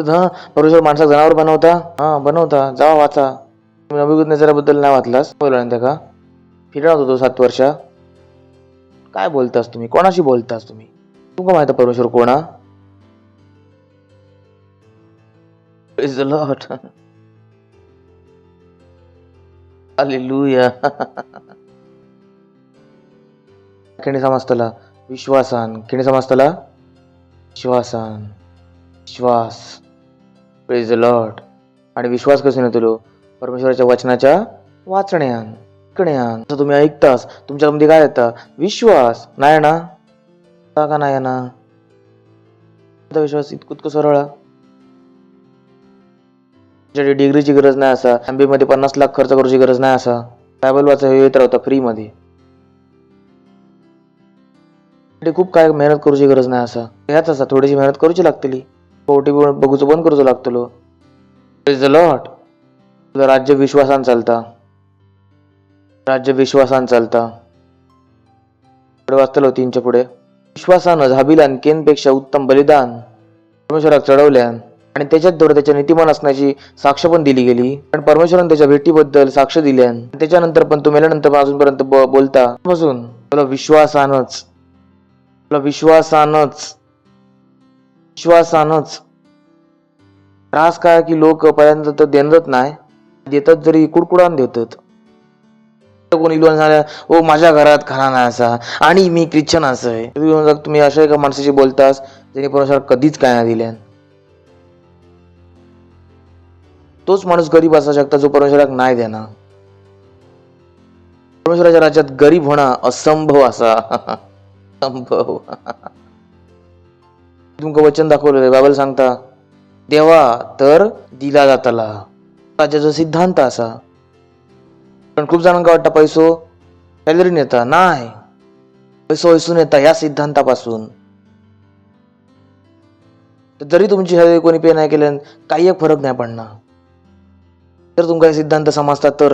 हा परमेश्वर माणसाक जनावर बनवता, हा बनवता. जावा वाचा. तुम्ही नबुकदनेस्सराबद्दल नाही वाचलास बोलला का? फिरत होतो 7 वर्ष. काय बोलतास तुम्ही? कोणाशी बोलतास तुम्ही? तुमका माहिती परमेश्वर कोणा? Praise the Lord. Hallelujah. किणी समजतला विश्वासान. किणी समजतला विश्वासान. विश्वास. Praise the Lord. आणि विश्वास कसून येतलो? परमेश्वराच्या वचनाच्या वाचण्यान, ऐकण्यान. जर तुम्ही ऐकतास तुमच्यामध्ये काय येतं? विश्वास. नाही ना? का नाही ना? विश्वास इतकं सरळ. डिग्रीची गरज नाही असा, MBA मध्ये 50 लाख खर्च करूची गरज नाही असा. बायबल वाचा येत राहता फ्री मध्ये. खूप काय मेहनत करूची गरज नाही असा. ह्याच असा थोडीशी मेहनत करूची लागतली. पोटी बघूचं बंद करूचं लागतलो. Praise the Lord. तुझं राज्य विश्वासान चालता. राज्य विश्वासान चालता. पुढे वाचतलो 3च्या पुढे. विश्वासानं हाबीलान केनपेक्षा उत्तम बलिदान परमेश्वराक चढवल्यान आणि त्याच्याद्वारे त्याच्या नीतिमान असण्याची साक्ष पण दिली गेली. पण परमेश्वराने त्याच्या भेटीबद्दल साक्ष दिल्यान त्याच्यानंतर पण तो मेल्यानंतर पण अजूनपर्यंत बोलता बसून तुला विश्वासानच, तुला विश्वासानच, विश्वासानच. त्रास काय की लोक पर्यंत तर देणत नाही, देतात जरी कुडकुडान देतात. कोणी लोन झाल्या ओ माझ्या घरात खाना नाही असा आणि मी ख्रिश्चन असं. तुम्ही अशा एका माणसाशी बोलतास ज्याने परमेश्वर कधीच काय नाही दिल्यान. तोच माणूस गरीब असू शकता जो परमेश्वराक नाही देणार. परमेश्वराच्या राज्यात गरीब होणं असंभव असा. संभव. तुमचं वचन दाखवलं बायबल सांगता देवा तर दिला जातला. राज्याचा सिद्धांत असा. पण खूप जणांना वाटतं पैसो सॅलरी नेता नाही, पैसो ऐसून येता या सिद्धांतापासून. जरी तुमची सॅलरी कोणी पे नाही केल्यान काही एक फरक नाही पडणार. जर तुमचा सिद्धांत समजतात तर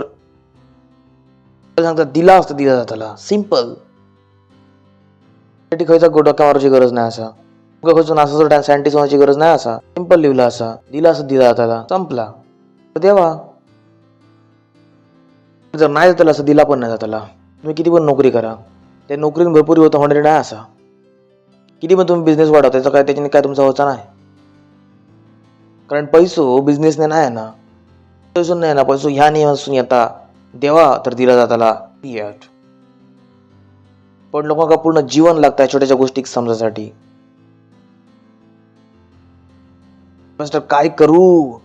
सांगतात दिला असतं दिला जाताला. सिंपल. खयचा डोक्या मारूची गरज नाही असा. खचून असं सायंटिस्ट होण्याची गरज नाही असा. सिंपल लिहिला असा दिला असं दिला जाताला संपला. देवा जर नाही जाताला असं दिला पण नाही जाताला. तुम्ही किती पण नोकरी करा त्या नोकरीने भरपूर होतं होणारे नाही असा. किती पण तुम्ही बिझनेस वाढवा त्याचा काय त्याच्याने काय तुमचा व्हायचा नाही. कारण पैसो बिझनेसने नाही ना, पैसो नाही ना. पैसो ह्या नियमासून येता देवा तर दिला जाताला. पण लोकांना पूर्ण जीवन लागतं छोट्याच्या गोष्टी समजासाठी. मास्टर काय करू?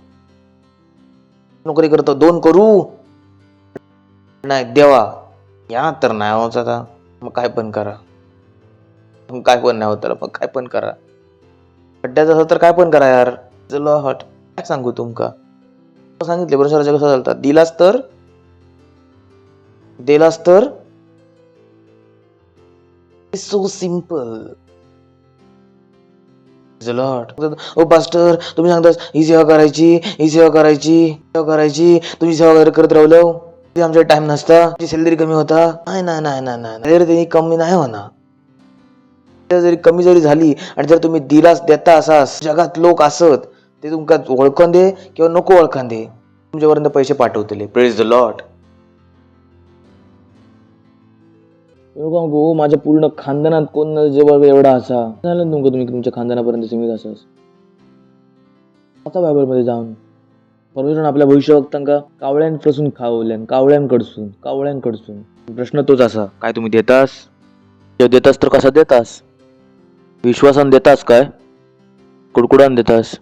नोकरी करतो 2 करू नाही देवा या तर नाही होत आता. मग काय पण करा. मग काय पण नाही होत मग काय पण करा. खड्ड्याचं असं तर काय पण करा यार. चलो हट काय सांगू तुमका. सांगितले परमेश्वराच्या कसं चालतात. दिलास तर दिलास तर सो सिंपल. ओ पास्टर तुम्ही सांगतास ही सेवा करायची, ही सेवा करायची, सेवा करायची. तुझी सेवा करत राहिलो आमच्या टाइम नसता. सॅलरी कमी होता. नाही नाही नाही नाही नाही त्यांनी कमी नाही होणार. जरी कमी जरी झाली आणि जर तुम्ही दिलास देता असास जगात लोक असत ते तुमका ओळखून दे किंवा नको ओळखून दे तुमच्यापर्यंत पैसे पाठवतले. Praise the Lord. गो माझ्या पूर्ण खानदानात कोण जवळ एवढा असा झालं तुमका तुम्ही तुमच्या खानदानापर्यंत सीमित असाच. आता बायबल मध्ये जाऊन परमेश्वराने आपल्या भविष्यवक्तांका कावळ्यांपासून खावल्यान कावळ्यांकडसून. प्रश्न तोच असा काय तुम्ही देतास? देतास तर कसा देतास? विश्वासान देतास काय कुडकुडान देतास?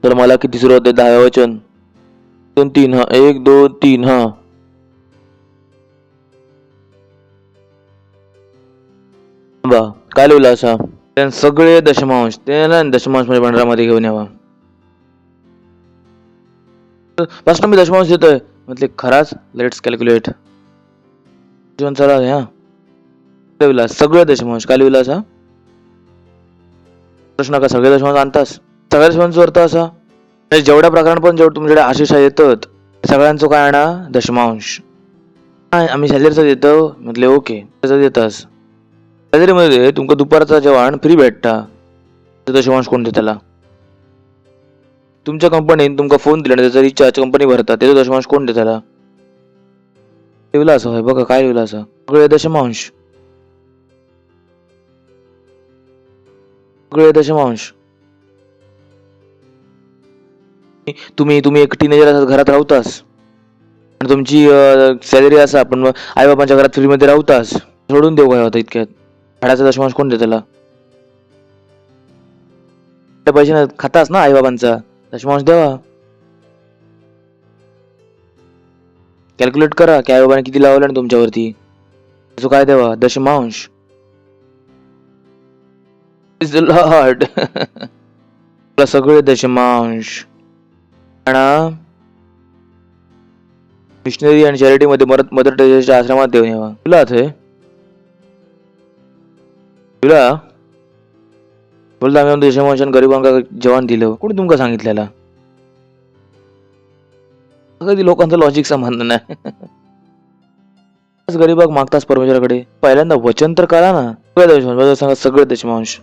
तर मला किती सुरुवात आहे 10 वचन 2 3 हा 1 2 3 हा काय लिहिलं असा सगळे दशमांश ते ना दशमांश मध्ये भांडारामध्ये घेऊन यावा. पासून मी दशमांश देतोय म्हटले खराच. Let's calculate. जीवन चला लिहिला सगळे दशमांश काय लिहिला असा प्रश्न का सगळे दशमांश आणतास. सगळ्या दशमांश अर्थ असा जेवढ्या प्रकारात पण जेवढं तुमच्याकडे आशिषा येतात सगळ्यांचं काय आणा दशमांश. आम्ही सॅलरीचं देतो म्हटले ओके त्याचं देतास. सॅलरीमध्ये तुमका दुपारचा जेवण फ्री भेटता. दशमांश कोण देताला? तुमच्या कंपनीन तुमका फोन दिला आणि त्याचा रिचार्ज कंपनी भरता, त्याचा दशमांश कोण देताला? लिहिला असं होय बघा, काय लिहिलं असं? सगळे दशमांश, सगळे दशमांश. तुम्ही तुम्ही एक टीनेजर घरात राहतास आणि तुमची सॅलरी असा, पण आई बाबांच्या घरात फ्रीमध्ये राहतास, सोडून देऊ काय होता इतक्यात? भाड्याचा दशमांश कोण देताला? त्या पैशाने खातास ना आई बाबांचा, दशमांश द्यावा. कॅल्क्युलेट करा की आई बाबाने किती लावलं आणि तुमच्यावरती, त्याचं काय द्यावा? दशमांश. Is the Lord. सगळे दशमांश आणि मिशनरी आणि चॅरिटी मध्ये मदर टेरेसाच्या आश्रमात देऊन यावा. तुला बोलता आम्ही दशमांश गरिबांका जेवण दिलं, कोणी तुमका सांगितलेला? कधी लोकांचं लॉजिक संबंध नाही. गरीबाग मागतास परमेश्वराकडे, पहिल्यांदा वचन तर करा ना. सांगा सगळे दशमांश.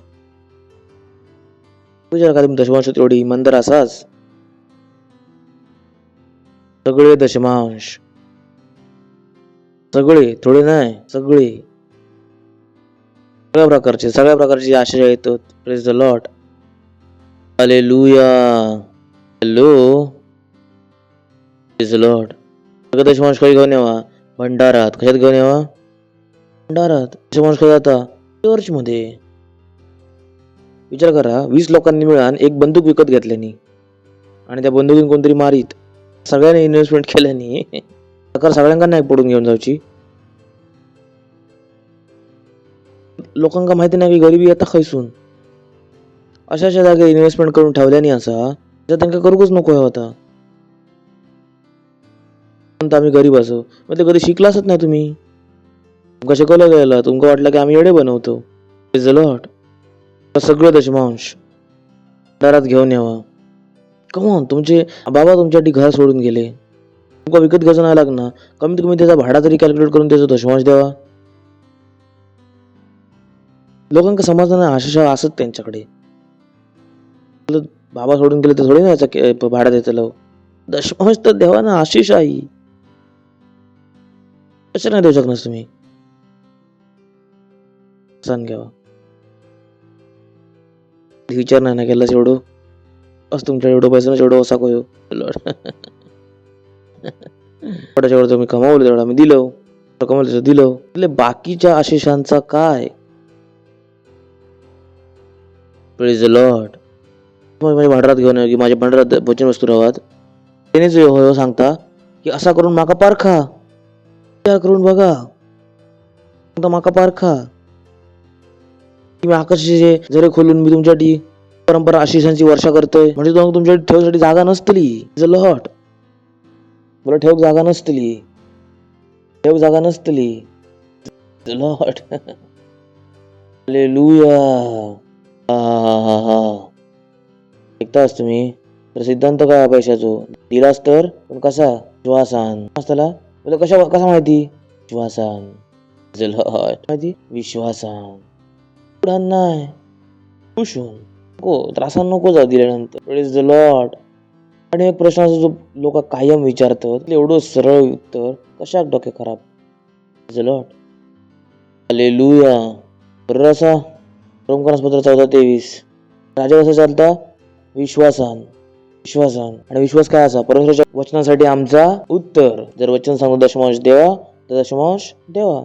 विचार का तुम्ही दशमांश तेवढी इमानदार असाच? सगळे दशमांश, सगळे, थोडे नाही, सगळे, सगळ्या प्रकारचे आशा येतात. Praise the Lord. Hallelujah. Hello. Praise the Lord. सगळे दशमांश काही घेऊन यावा भंडारात. कशात घेऊन यावा? भंडारात. दशमांश कधी जाता? चर्च मध्ये. विचार करा, 20 लोकांनी मिळून एक बंदूक विकत घेतल्यानी आणि त्या बंदुकीन कोणतरी मारीत, सगळ्यांनी इन्व्हेस्टमेंट केल्यानी सरकार सगळ्यांना नाही पडून घेऊन जाऊची. लोकांना माहिती नाही की गरिबी आता खैसून अशा अशा जागे इन्व्हेस्टमेंट करून ठेवल्यानी असा त्यांना करूच नको होता. आम्ही गरीब असो, मग ते कधी शिकलाच नाही तुम्ही. तुमका शिकवलं गेलं, तुमका वाटलं की आम्ही येडे बनवतो. सगळं दशमांश दारात घेऊन यावा. कमॉन, तुमचे बाबा तुमच्यासाठी घर सोडून गेले, तुमका विकत घ्यायचं नाही लागणार. कमीत कमी त्याचा भाडा तरी कॅल्क्युलेट करून त्याचा दशमांश द्यावा. लोकांना समाधान आशा असत त्यांच्याकडे. बाबा सोडून गेले तर थोडी ना याचा भाडा देतलं. दशमांश तर द्यावा ना, आशिष आई. कसं नाही देऊ शकणार तुम्ही? सांग घ्यावा. विचार नाही ना केलास एवढं असं तुमच्या एवढं पैसा एवढं असा कोयो एवढं तुम्ही कमावलं, तेवढं मी दिलं, कमावलं दिलं. बाकीच्या आशिषांचा काय? Praise the Lord. माझ्या भांडारात घेऊन ये, की माझ्या भांडारात भोजन वस्तू राहात. त्यानेच हो सांगता की असा करून माका पारखा. विचार करून बघा, माका पारखा. मी आकाशाचे जरे खोलून मी तुमच्यासाठी परंपरा आशिषांची वर्षा करतोय, म्हणजे तुमच्या ठेवसाठी जागा नसतली. लॉट मला ठेव जागा नसतली, ठेव जागा नसतली. लॉट. हालेलुया. ऐकतास तुम्ही? तर सिद्धांत काय पैशाचो दिलास तर, पण कसा? विश्वासान. त्याला कसा माहिती? विश्वासान. माहिती? विश्वासान. नाही खुशून नको, त्रासान नको जा दिल्यानंतर. Praise the Lord. आणि एक प्रश्नाचा जो लोक कायम विचारतात, एवढं सरळ उत्तर कशा डोके खराब? Praise the Lord. हालेलुया. बरोबर असा रोमकांसपत्र 14:23 राजा कसा चालता? विश्वासान. विश्वासान. आणि विश्वास काय असा? परमेश्वराच्या वचनासाठी आमचा उत्तर. जर वचन सांगतो दशमांश देवा तर दशमांश देवा.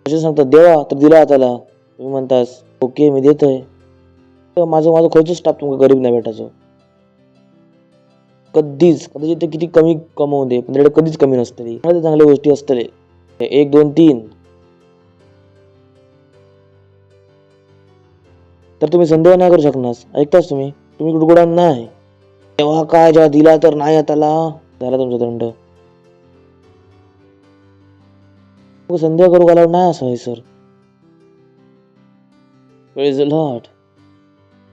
वचन सांगतात देवा तर दिला त्याला. तुम्ही म्हणतास ओके मी देतोय. माझं खर्च स्टाफ तुमका गरीब नाही भेटायचो कधीच. कदाचित ते किती कमी कमवून दे, पण त्याकडे कधीच कमी नसतली. चांगल्या गोष्टी असतले 1 2 3. तर तुम्ही संदेह नाही करू शकणार. ऐकताच तुम्ही गुडगुडा नाही. तेव्हा काय जेव्हा दिला तर नाही त्याला झाला तुमचा दंड. संदेह करू घालावं नाही असं आहे सर. Praise the Lord.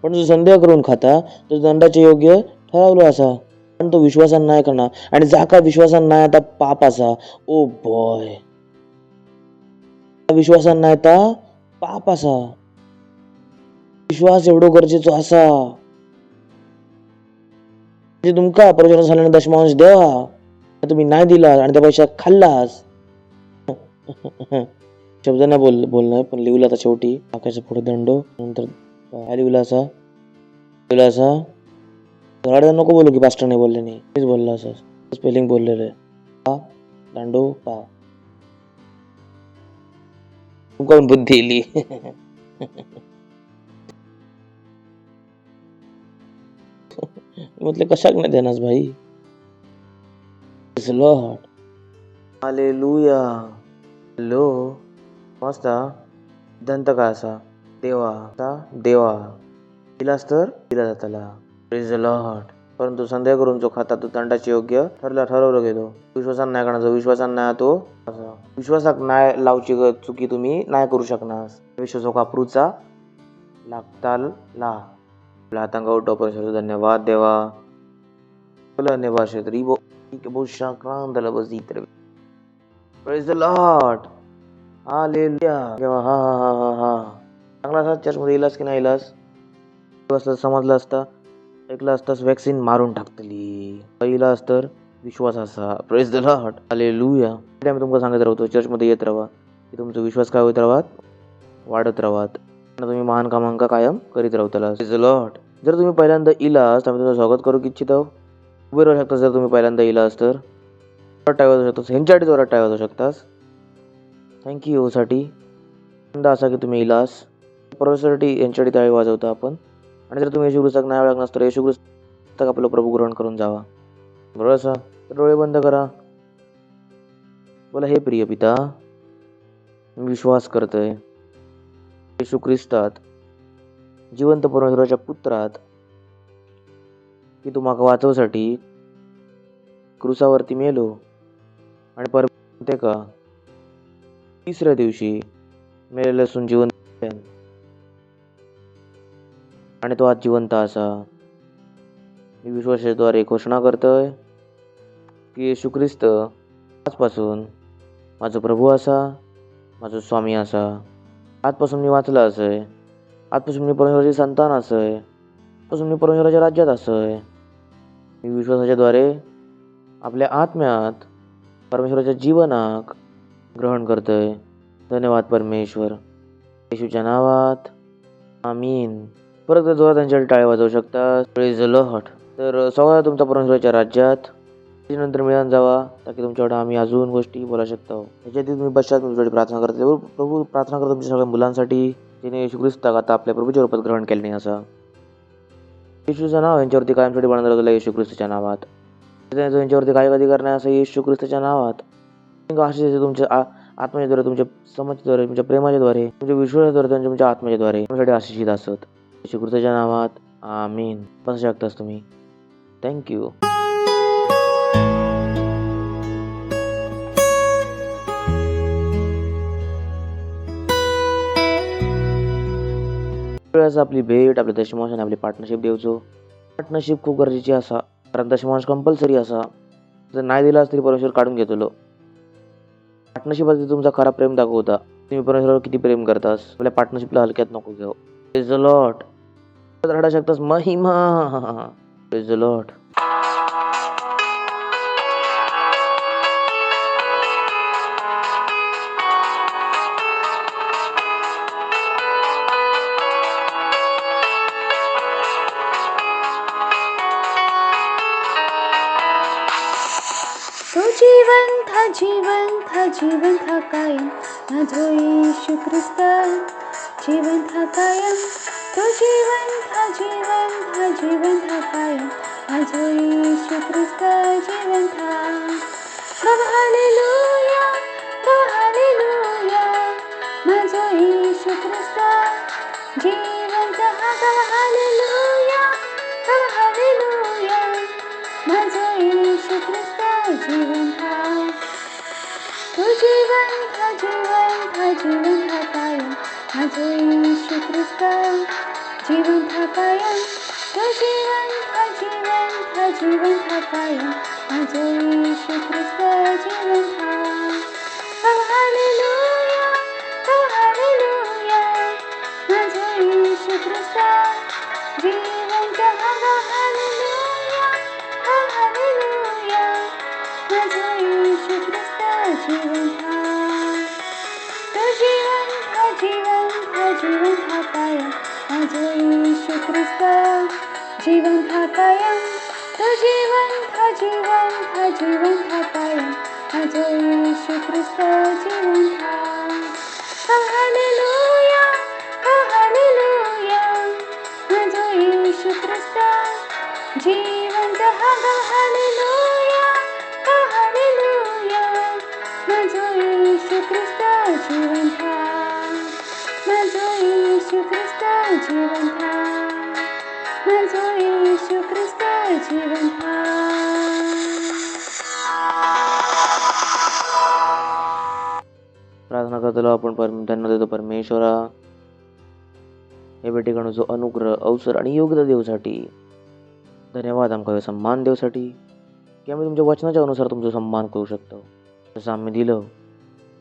पण जो संदेह करून खाता तो दंडाचे योग्य ठरवलं असा, पण तो विश्वासान नाही करणार. आणि जा का विश्वासान नाही आता पाप असा. ओ बॉय, विश्वासान नाही आता पाप असा. विश्वास एवढं गरजेचं असा. म्हणजे तुमका परमेश्वरान झाल्याने दशमांश द्यावा, तुम्ही नाही दिला आणि त्या पैशात खाल्लास. शब्द नाही बोलणार पण लिहला आता शेवटी आकाशाच्या पुढे दंडो. नंतर काय लिहला असा नको बोलू की पास्टर नाही बोलले नाही, मीच बोलला असं स्पेलिंग बोललेलं आहे. पा दांडो पा तुमका पण बुद्धी येली. म्हटलं कशाक नाही देणार भाई. Lord hallelujah. हॅलो मस्त दंत का असा देवा दिलास तर दिला जाताला. Praise the Lord. परंतु संदेह करून जो खाता तो दंडाचे योग्य ठरवलं गेलो. विश्वासान नाही करणार, विश्वासान नाही तो विश्वासाक नाही लावची चुकी तुम्ही नाही करू शकणार. विश्वास कापरूचा लागताल ला आपल्या हातांका उठव. परमेश्वर धन्यवाद देवा. अन्य भाषेत रिबो शाक्रांतला बसीत. Praise the Lord. हालेलुया. हा चांगला असा चर्च मध्ये इलास की नाही इलास समजलं असता, ऐकलं असतास वॅक्सिन मारून टाकतली. पहिला तर विश्वास असा. Praise the Lord. हालेलुया. आम्ही तुमका सांगत राहतो चर्च मध्ये येत राहा की तुमचा विश्वास काय होत राहात, वाढत राहात. तुम्ही महान कामांका कायम करीत राहताला. Praise the Lord. जर तुम्ही पहिल्यांदा इलास तर आम्ही तुमचं स्वागत करू इच्छित आहोत. उभे राहू शकता जर तुम्ही पहिल्यांदा इलास तर टाय वाजवू शकतास. ह्यांच्यासाठी जोरात टाय वाजवू शकतास. थँक्यू साठी असा की तुम्ही इलास परमेश्वरासाठी यांच्यासाठी टाळी वाजवता आपण. आणि जर तुम्ही येशू ख्रिस्ताक नाही ओळखणार तर येशू ख्रिस्ताक आपलं प्रभू ग्रहण करून जावा. बरोबर असा तर डोळे बंद करा. बोला हे प्रिय पिता, मी विश्वास करतोय येशू ख्रिस्तात जिवंत परमेश्वराच्या पुत्रात की तू माका वाचवसाठी क्रुसावरती मेलो आणि परत का तिसऱ्या दिवशी मेलेलं असून जिवंत आणि तो आज जिवंत असा. मी विश्वासाद्वारे घोषणा करतोय की येशू ख्रिस्त आजपासून माझा प्रभू असा, माझा स्वामी असा. आजपासून मी वाचला असय. आजपासून मी परमेश्वराची संतान असय. आजपासून मी परमेश्वराच्या राज्यात असय. मी विश्वासाच्या द्वारे आपल्या आत्म्यात परमेश्वराच्या जीवनाक ग्रहण करतोय. धन्यवाद परमेश्वर. येशूच्या नावात आमीन. परत जोरात त्यांच्या टाळ्या वाजवू शकता. Praise the Lord. तर स्वागत तुमचा परमेश्वराच्या राज्यात. त्याच्यानंतर मिळून जावा ताकी तुमच्याकडे आम्ही अजून गोष्टी बोला शकतो. ह्याच्यात तुम्ही पश्चात तुमच्यासाठी प्रार्थना करते. प्रभू प्रार्थना करतो तुमच्या सगळ्या मुलांसाठी ज्याने येशू ख्रिस्ताक आता आपल्या प्रभूच्या रूपात ग्रहण केले नाही असा. येशूचं नाव यांच्यावरती कायमसाठी बनवलं गेलं येशू ख्रिस्ताच्या नावात. यांच्यावरती काही अधिकार नाही असं येशू ख्रिस्ताच्या नावात. आशीष तुमच्या आत्म्याच्याद्वारे, तुमच्या समाजाद्वारे, तुमच्या प्रेमाच्याद्वारे, तुमच्या विश्वासाद्वारे, तुमच्या आत्म्याच्याद्वारे तुमच्यासाठी आशिषित असत. येशू ख्रिस्ताच्या नावात आमीन. बसू शकतास तुम्ही. थँक्यू. आपली भेट, आपले दशमांश आणि आपली पार्टनरशिप देवचो. पार्टनरशिप खूप गरजेची असा कारण दशमांश कंपल्सरी असा. जर नाही दिलास तरी परमेश्वर काढून घेतलो. पार्टनरशिपवरती तुमचा खरा प्रेम दाखवता. तुम्ही परमेश्वरावर किती प्रेम करतास. आपल्या पार्टनरशिपला हलक्यात नको घेऊ. Praise the Lord. रडा शकतास महिमा. Praise the Lord. तो जीवन था जीवन था जीवन था कायम माझो येशू ख्रिस्त जीवन था कायम. तो जीवन था जीवन था जीवन था कायम माझो येशू ख्रिस्त जीवन था. गव हालेलुया माझो येशू ख्रिस्त जीवन था. गव हालेलुया माझो येशू ख्रिस्त जीवन था. तो जीवन था जीवन था जीवन था कायम माझो येशू ख्रिस्त जीवन था कायम. तो जीवन था जीवन था जीवन था कायम माझो येशू ख्रिस्त जीवन था. हालेलुया माझो येशू ख्रिस्त जीवन था. हालेलुया पाया माझे येशू ख्रिस्त जिवंत पाया तो जिवंत पाया माझे येशू ख्रिस्त जिवंत हालेलुया माझे येशू ख्रिस्त जिवंत हालेलुया माझे येशू ख्रिस्त जिवंत माझे येशू ख्रिस्त जिवंत माझे येशू ख्रिस्त जिवंत प्रार्थना करतलो आपण धन्यवाद देतो परमेश्वरा हे भेटीकडून अनुग्रह अवसर आणि योग्यता देऊसाठी धन्यवाद आमका सन्मान देऊसाठी की आम्ही तुमच्या वचनाच्या अनुसार तुमचा सन्मान करू शकतो जसं आम्ही दिलं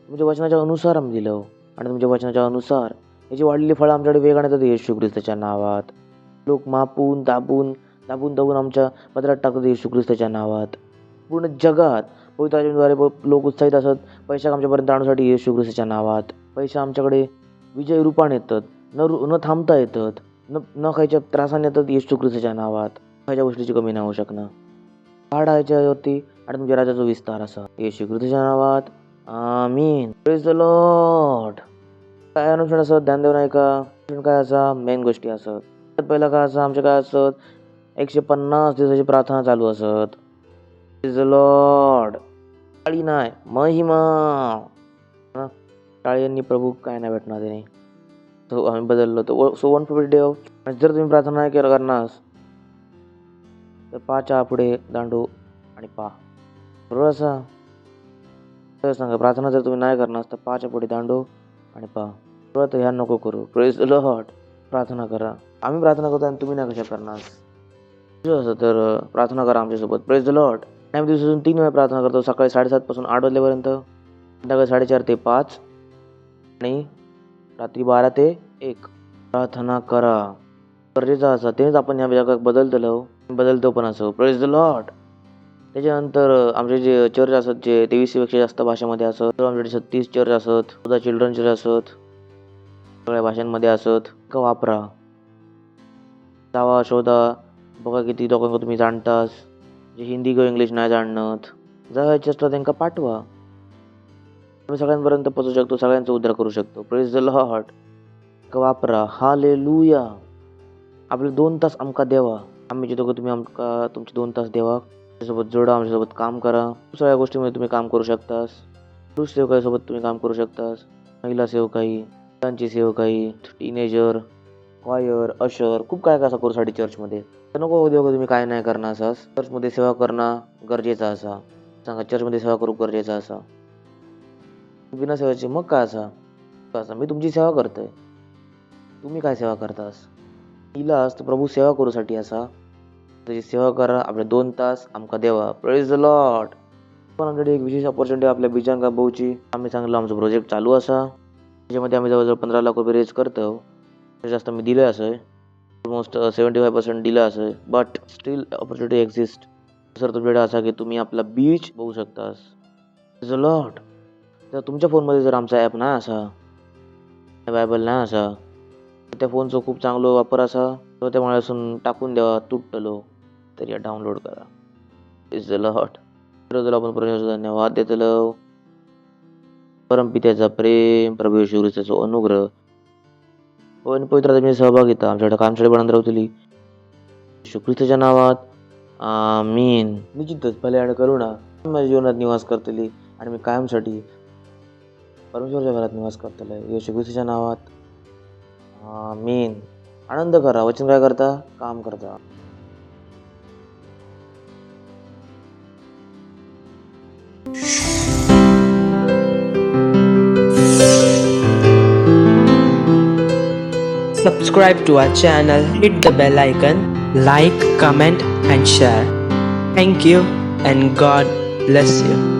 तुमच्या वचनाच्या अनुसार आम्ही दिलं आणि तुमच्या वचनाच्या अनुसार याची वाढलेली फळं आमच्याकडे वेगाने येतात येशू ख्रिस्ताच्या नावात लोक मापून दाबून आमच्या पदरात टाकतात येशू ख्रिस्ताच्या नावात पूर्ण जगात पवित्राद्वारे लोक उत्साहित असत पैसा आमच्यापर्यंत आणण्यासाठी येशू ख्रिस्ताच्या नावात पैसा आमच्याकडे विजय रूपाने येतात न थांबता येतात न खायच्या त्रासाने येतात येशू ख्रिस्ताच्या नावात खायच्या गोष्टीची कमी नाही होऊ शकणार वाढा याच्यावरती आणि तुमच्या राजाचा विस्तार असा येशू ख्रिस्ताच्या नावात आमीन प्रेज द लॉर्ड काय अनुष्ठान असत ध्यान देऊ नाही का काय असा मेन गोष्टी असत पहिला काय असं आमच्या काय असत 150 दिवसाची प्रार्थना चालू असत प्रेज द लॉर्ड टाळी नाही महिमा टाळ्यांनी प्रभू काय नाही भेटणार त्याने तो आम्ही बदललो तो सो 150 डे ऑफ जर तुम्ही प्रार्थना नाही केलं करणार तर पाच्या पुढे दांडू आणि पा बरोबर असा सांगा प्रार्थना जर तुम्ही नाही करणार तर पाच्या पुढे दांडू आणि पा बरोबर ह्या नको करू प्रेज द लॉर्ड प्रार्थना करा आम्ही प्रार्थना करतो आणि तुम्ही नाही कशा करणार असं तर प्रार्थना करा आमच्यासोबत प्रेज द लॉर्ड आम्ही दिवसातून 3 वेळा प्रार्थना करतो सकाळी 7:30 पासून 8 वाजल्यापर्यंत संध्याकाळी 4:30 ते 5 आणि रात्री 12 ते 1 प्रार्थना करा गरजेचं असं तेच आपण या जगात बदलतो पण असं प्रेज द लॉर्ड त्याच्यानंतर आमचे जे चर्च असत जे 23पेक्षा जास्त भाषेमध्ये असत आमच्याकडे 36 चर्च असत 14 चिल्ड्रन चर्च असत सगळ्या भाषांमध्ये असत का वापरा जावा शोधा बघा किती लोकांना तुम्ही जाणतास जे हिंदी किंवा इंग्लिश नाही जाणत जायचं असतं त्यांना पाठवा तुम्ही सगळ्यांपर्यंत पोहोचू शकतो सगळ्यांचा उद्धार करू शकतो प्रेज द लॉर्ड वापरा हालेलुया आपले 2 तास आमका द्यावा आम्ही जिथं का तुम्ही आमका तुमचे 2 तास द्यावा आमच्यासोबत जोडा आमच्यासोबत काम करा सगळ्या गोष्टीमध्ये तुम्ही काम करू शकतास पुरुष सेवकाईसोबत तुम्ही काम करू शकतास महिला सेवकाई मुलांची सेवकाई टीनेजर क्वायर अशर खूप काय असं करू साठी चर्चमध्ये तर नको उद्योग तुम्ही काय नाही करणार असास चर्चमध्ये सेवा करणं गरजेचं असा सांगा चर्चमध्ये सेवा करू गरजेचं असा बिना सेवाची मग काय असा मी तुमची सेवा करतोय तुम्ही काय सेवा करतास इलास तर प्रभू सेवा करूसाठी असा त्याची सेवा करा आपले 2 तास आमका देवा प्रेज द लॉर्ड पण आमच्याकडे एक विशेष अपॉर्च्युनिटी आपल्या बिजांगा भाऊची आम्ही चांगला आमचा प्रोजेक्ट चालू असा त्याच्यामध्ये आम्ही जवळजवळ 15 लाख रुपये रेज करतो जास्त मी दिलं असं ऑलमोस्ट 75% दिलं असं but still opportunity exist sir तुमच्याकडे असा की तुम्ही आपला बीच बघू शकतास प्रेज द लॉर्ड तर तुमच्या फोनमध्ये जर आमचा ॲप नाही असा बायबल नाही असा त्या फोनचा खूप चांगला वापर असा तर त्यामुळे असून टाकून द्यावा तुटलो तरी डाउनलोड करा प्रेज द लॉर्ड आपण परमेश्वराचा धन्यवाद देतलो परमपित्याचा प्रेम प्रभू येशू ख्रिस्ताचा अनुग्रह आणि पवित्र आत्म्याचा सहभाग घेता आमच्याकडे कामशाळी बनवून राहतली येशू ख्रिस्ताच्या नावात आमीन निश्चितच भले आणि करुणा माझ्या जीवनात निवास करतली आणि मी कायमसाठी परमेश्वराच्या घरात निवास करतले येशू ख्रिस्ताच्या नावात आमीन आनंद करा वचन काय करता काम करता Subscribe to our channel, hit the bell icon, like, comment and share. Thank you and God bless you.